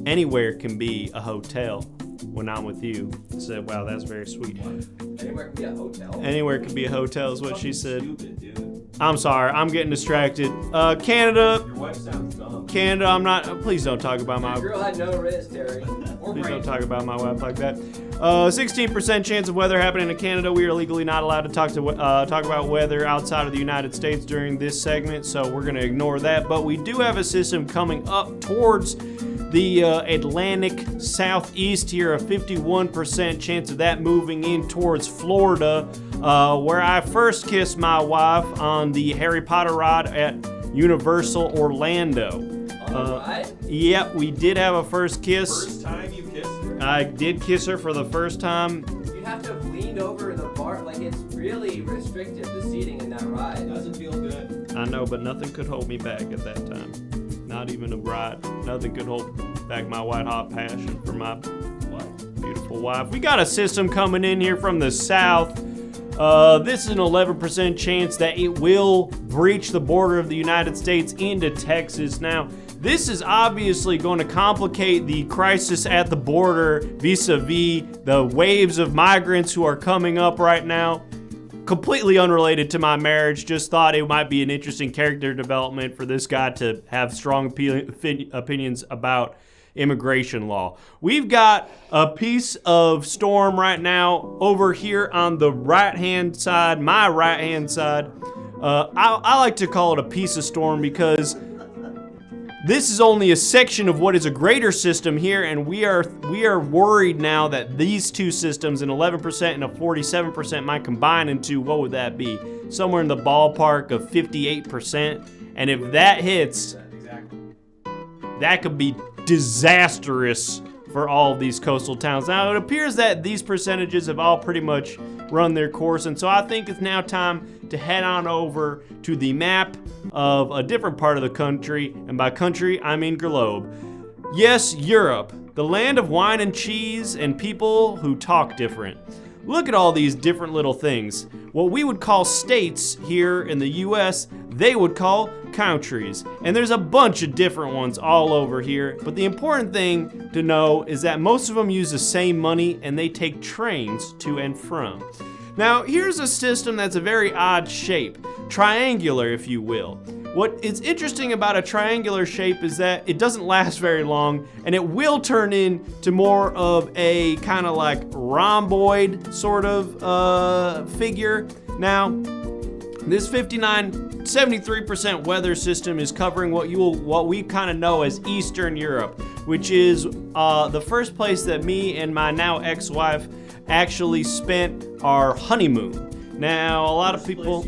anywhere can be a hotel when I'm with you. I said, wow, that's very sweet. Anywhere can be a hotel? Anywhere can be a hotel is what she said. Stupid, dude. I'm sorry, I'm getting distracted. Canada. Your wife sounds dumb. Canada, I'm not. Please don't talk about my. Your girl had no wrist, Terry. Please don't talk about my wife like that. 16% chance of weather happening in Canada. We are legally not allowed to talk about weather outside of the United States during this segment, so we're going to ignore that. But we do have a system coming up towards the Atlantic southeast here, a 51% chance of that moving in towards Florida, where I first kissed my wife on the Harry Potter ride at Universal Orlando. Yep, we did have a first kiss. First time you kissed her? I did kiss her for the first time. You have to have leaned over the bar. Like, it's really restrictive, the seating in that ride. Doesn't feel good. I know, but nothing could hold me back at that time. Not even a bride. Nothing could hold back my white hot passion for my beautiful wife. We got a system coming in here from the south. This is an 11% chance that it will breach the border of the United States into Texas. Now, this is obviously going to complicate the crisis at the border vis-a-vis the waves of migrants who are coming up right now. Completely unrelated to my marriage, just thought it might be an interesting character development for this guy to have strong opinions about immigration law. We've got a piece of storm right now over here on the right-hand side, my right-hand side. I like to call it a piece of storm because this is only a section of what is a greater system here, and we are worried now that these two systems, an 11% and a 47%, might combine into, what would that be? Somewhere in the ballpark of 58%. And if that hits, that could be disastrous for all of these coastal towns. Now, it appears that these percentages have all pretty much run their course, and so I think it's now time to head on over to the map of a different part of the country, and by country, I mean globe. Yes, Europe, the land of wine and cheese and people who talk different. Look at all these different little things. What we would call states here in the US, they would call countries. And there's a bunch of different ones all over here, but the important thing to know is that most of them use the same money and they take trains to and from. Now, here's a system that's a very odd shape, triangular if you will. What is interesting about a triangular shape is that it doesn't last very long, and it will turn into more of a kind of like rhomboid sort of figure. Now, this 73% weather system is covering what we kind of know as Eastern Europe, which is the first place that me and my now ex-wife actually spent our honeymoon. Now, a lot of people,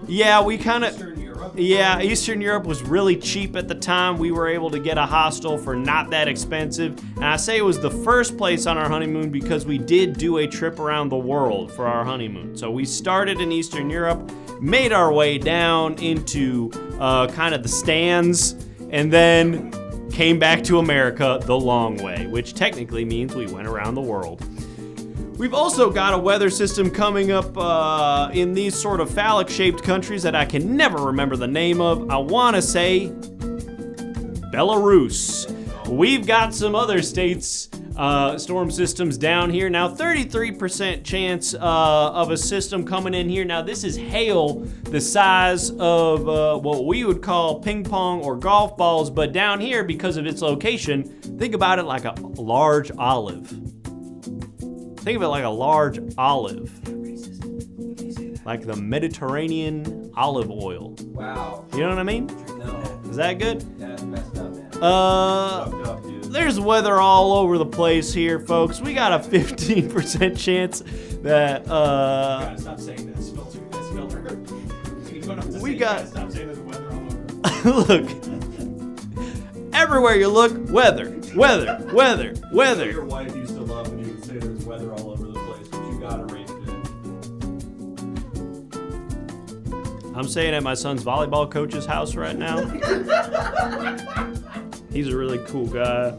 yeah, we kind of, yeah, Eastern Europe was really cheap at the time. We were able to get a hostel for not that expensive. And I say it was the first place on our honeymoon because we did do a trip around the world for our honeymoon. So we started in Eastern Europe, made our way down into kind of the stands, and then came back to America the long way, which technically means we went around the world. We've also got a weather system coming up in these sort of phallic-shaped countries that I can never remember the name of. I want to say Belarus. We've got some other states' storm systems down here. Now, 33% chance of a system coming in here. Now, this is hail the size of what we would call ping pong or golf balls, but down here, because of its location, think about it like a large olive. Think of it like a large olive. Like the Mediterranean olive oil. Wow. You know what I mean? No. Is that good? That's messed up, man. There's weather all over the place here, folks. We got a 15% chance that Stop saying this filter. We got Stop saying there's weather all over. look. Everywhere you look, weather. Your wife used to love when you would say there's weather all over the place, but you gotta rein it in. I'm staying at my son's volleyball coach's house right now. He's a really cool guy.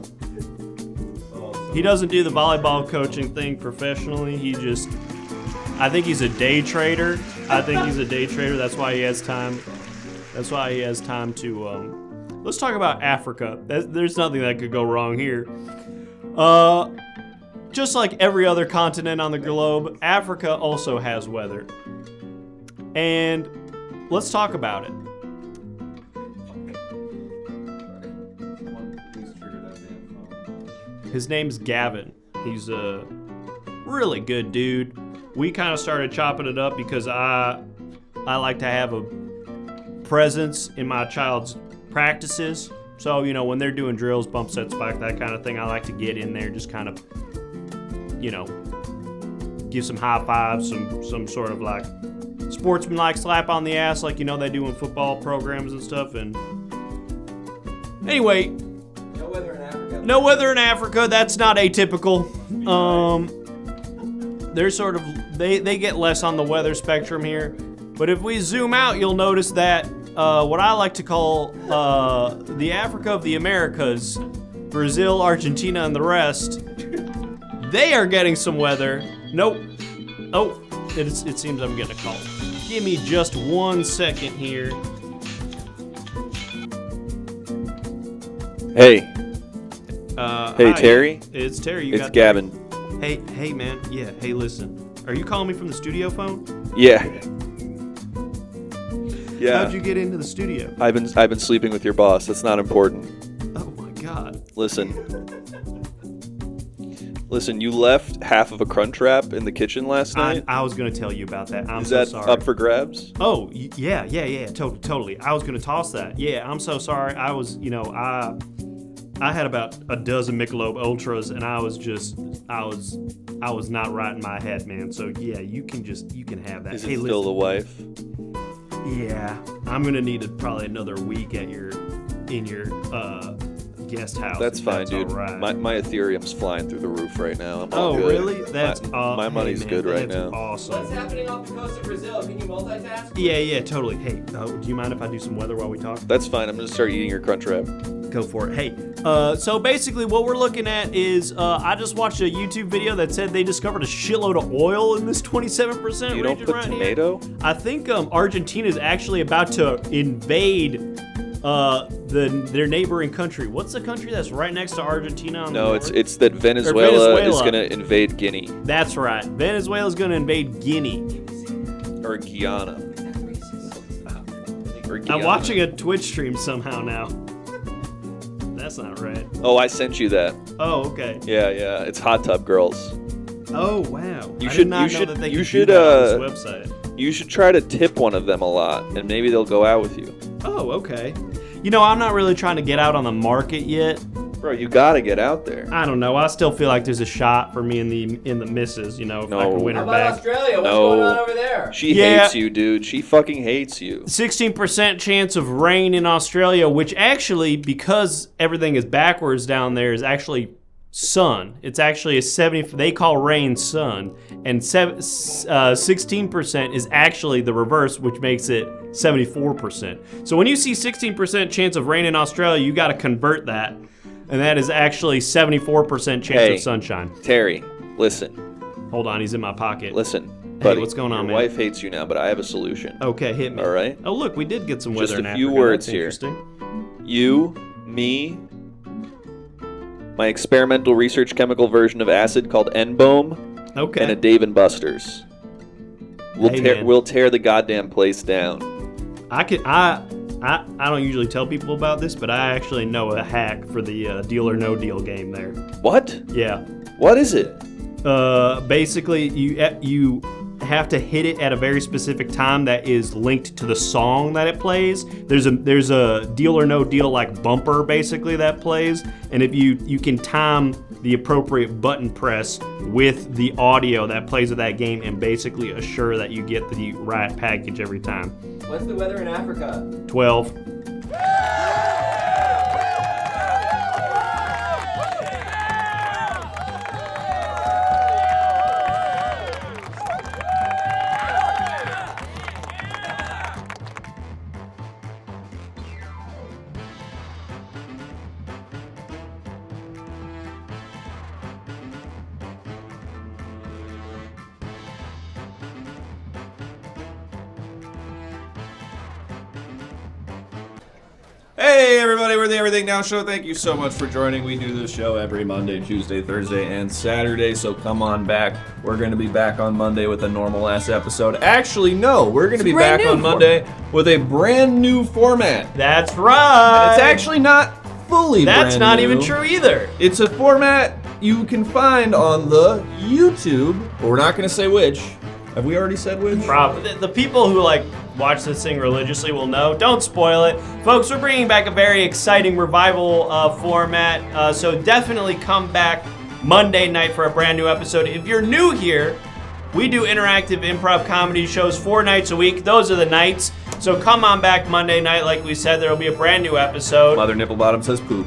He doesn't do the volleyball coaching thing professionally. I think he's a day trader. That's why he has time. That's why he has time to, let's talk about Africa. There's nothing that could go wrong here. Just like every other continent on the globe, Africa also has weather. And let's talk about it. His name's Gavin. He's a really good dude. We kind of started chopping it up because I like to have a presence in my child's practices. So, you know, when they're doing drills, bump set, spike, that kind of thing, I like to get in there, just kind of, you know, give some high fives, some sort of like sportsman-like slap on the ass like, you know, they do in football programs and stuff. And Anyway, No weather in Africa. no weather in Africa. That's not atypical. They're sort of they get less on the weather spectrum here. But if we zoom out, you'll notice that what I like to call the Africa of the Americas, Brazil, Argentina, and the rest, they are getting some weather. Nope. Oh, it seems I'm getting a call. Give me just 1 second here. Hey. Hi. Hey, Terry? It's Terry. It's Gavin. Hey, man. Yeah, hey, listen. Are you calling me from the studio phone? Yeah. Yeah. How'd you get into the studio? I've been sleeping with your boss. That's not important. Oh, my God. Listen, you left half of a crunch wrap in the kitchen last night. I was going to tell you about that. I'm Is so that sorry. up for grabs? Oh, yeah, totally. I was going to toss that. Yeah, I'm so sorry. I was, I had about a dozen Michelob Ultras, and I was not right in my head, man. So yeah, you can have that. Is it still the wife? Yeah, I'm gonna need probably another week in your guest house. That's fine, dude. All right. My Ethereum's flying through the roof right now. I'm all good. Really? That's my money's good right now. Awesome. What's happening off the coast of Brazil? Can you multitask? Yeah, totally. Hey, do you mind if I do some weather while we talk? That's fine. I'm gonna start eating your crunch wrap. Go for it. Hey, so basically what we're looking at is I just watched a YouTube video that said they discovered a shitload of oil in this 27% You region don't put right tomato? here. I think Argentina is actually about to invade their neighboring country. What's the country that's right next to Argentina? On the north? it's that Venezuela is gonna invade Guinea. That's right. Venezuela's gonna invade Guinea. Or Guyana. I'm watching a Twitch stream somehow now. That's not right. Oh, I sent you that. Oh, okay. Yeah. It's Hot Tub Girls. Oh, wow. You I should did not know that they could do that on this website. You should try to tip one of them a lot, and maybe they'll go out with you. Oh, okay. I'm not really trying to get out on the market yet. Bro, you gotta get out there. I don't know. I still feel like there's a shot for me in the misses. If I can win her How about back. Australia? What's going on over there? She hates you, dude. She fucking hates you. 16% chance of rain in Australia, which actually, because everything is backwards down there, is actually sun. It's actually a 70. They call rain sun, and 16% is actually the reverse, which makes it 74%. So when you see 16% chance of rain in Australia, you got to convert that, and that is actually 74% chance of sunshine. Terry, listen. Hold on, he's in my pocket. Listen, buddy. Hey, what's going on, your man? wife hates you now, but I have a solution. Okay, hit me. All right. Oh, look, we did get some weather in Just a Africa. few words That's here. Interesting. You, me, my experimental research chemical version of acid called N-Bohm, Okay. and a Dave & Buster's. We'll tear the goddamn place down. I don't usually tell people about this, but I actually know a hack for the Deal or No Deal game there. What? Yeah. What is it? Basically, you have to hit it at a very specific time that is linked to the song that it plays. There's a Deal or No Deal like bumper basically that plays, and if you can time the appropriate button press with the audio that plays with that game and basically assure that you get the right package every time. What's the weather in Africa? 12. Hey everybody, we're the Everything Now Show. Thank you so much for joining. We do this show every Monday, Tuesday, Thursday, and Saturday, so come on back. We're going to be back on Monday with a normal-ass episode. Actually, no, we're going to be back on Monday with a brand new format. That's right! And it's actually not fully That's brand not new. even true either. It's a format you can find on the YouTube, but we're not going to say which. Have we already said which? Probably. The people who watch this thing religiously will know. Don't spoil it. Folks, we're bringing back a very exciting revival format, so definitely come back Monday night for a brand new episode. If you're new here, we do interactive improv comedy shows 4 nights a week. Those are the nights. So come on back Monday night. Like we said, there will be a brand new episode. Mother Nipplebottom says poop.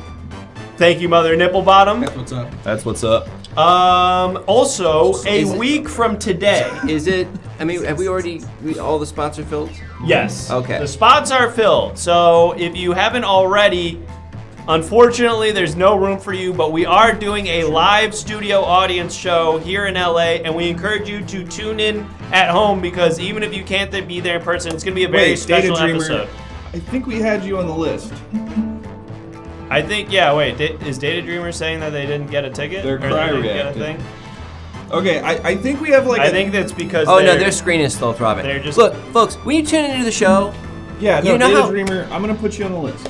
Thank you, Mother Nipplebottom. That's what's up. That's what's up. Also, a week from today. Is it? I mean, have we already all the spots are filled? Yes. Okay. The spots are filled. So if you haven't already, unfortunately, there's no room for you, but we are doing a live studio audience show here in LA, and we encourage you to tune in at home because even if you can't be there in person, it's going to be a very special episode. I think we had you on the list. I think, yeah, wait, is Data Dreamer saying that they didn't get a ticket? They're Or they cry didn't get a reacting. thing? Okay, I think we have like I think that's because Oh no, their screen is still throbbing. They're just Look, folks, when you tune into the show, Yeah, no, you know Data how Dreamer, I'm gonna put you on the list.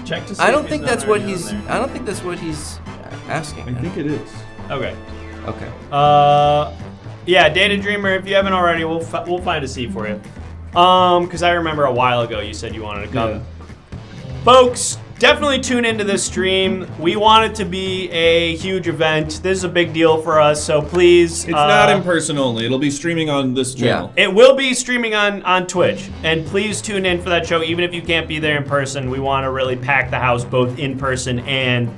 check to see. I if don't he's think not that's what already he's. on there. I don't think that's what he's asking. I think it is. Okay. Okay. Yeah, Data Dreamer. If you haven't already, we'll find a seat for you. Because I remember a while ago you said you wanted to come. Yeah. Folks, definitely tune into this stream. We want it to be a huge event. This is a big deal for us, so please. It's not in person only. It'll be streaming on this channel. It will be streaming on Twitch, and please tune in for that show. Even if you can't be there in person, we want to really pack the house both in person and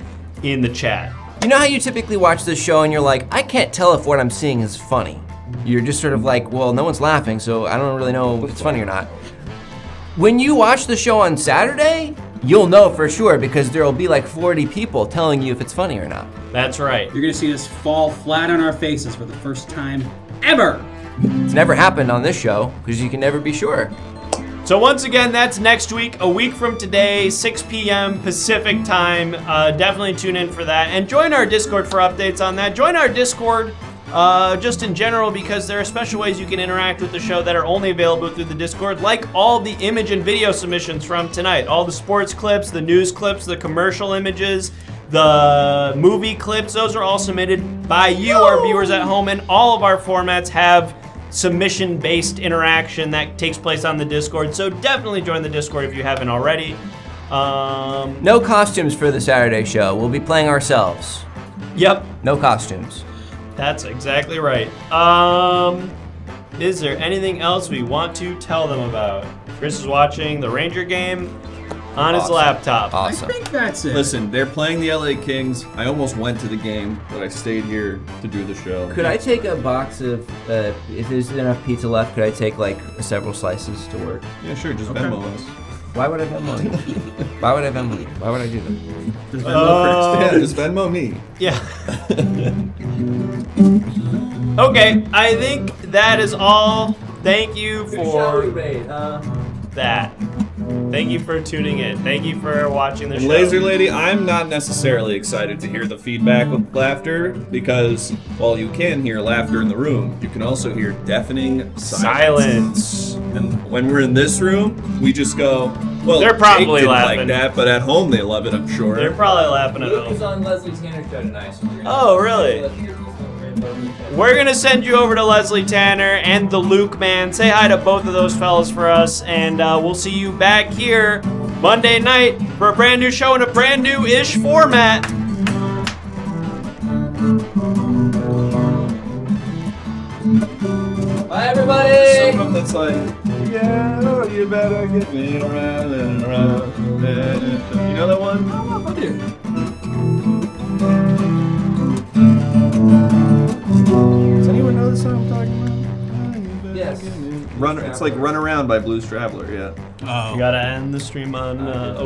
in the chat. You know how you typically watch this show and you're like, I can't tell if what I'm seeing is funny. You're just sort of like, well, no one's laughing, so I don't really know if it's funny or not. When you watch the show on Saturday, you'll know for sure because there'll be like 40 people telling you if it's funny or not. That's right. You're gonna see us fall flat on our faces for the first time ever. It's never happened on this show because you can never be sure. So once again, that's next week, a week from today, 6 p.m. Pacific time. Definitely tune in for that. And join our Discord for updates on that. Join our Discord just in general because there are special ways you can interact with the show that are only available through the Discord, like all the image and video submissions from tonight. All the sports clips, the news clips, the commercial images, the movie clips, those are all submitted by you, our viewers at home, and all of our formats have submission-based interaction that takes place on the Discord, so definitely join the Discord if you haven't already. No costumes for the Saturday show. We'll be playing ourselves. Yep. No costumes. That's exactly right. Is there anything else we want to tell them about? Chris is watching the Ranger game on his laptop. Awesome. I think that's it. Listen, they're playing the LA Kings. I almost went to the game, but I stayed here to do the show. Could I take a box of, if there's enough pizza left, could I take like several slices to work? Yeah, sure, just Venmo us. Why would I Venmo you? Why would I Venmo you? Why would I do that? Just Venmo Chris. Yeah, just Venmo me. Yeah. Okay, I think that is all. Thank you for that. Thank you for tuning in. Thank you for watching the And show. Laser Lady, I'm not necessarily excited to hear the feedback with laughter because while you can hear laughter in the room, you can also hear deafening silence. And when we're in this room, we just go, well, They're probably Jake didn't laughing. like that, but at home they love it, I'm sure. They're probably laughing at Luke was home. on Leslie Tanner's show tonight. So Oh, really? We're gonna send you over to Leslie Tanner and the Luke Man. Say hi to both of those fellas for us, and we'll see you back here Monday night for a brand new show in a brand new-ish format. Bye, everybody. Some of them that's like, yeah, you better get me around and around. You know that one? I do. Does anyone know the song I'm talking about? Yes. It's like Run Around by Blues Traveler, yeah. Oh. You gotta end the stream on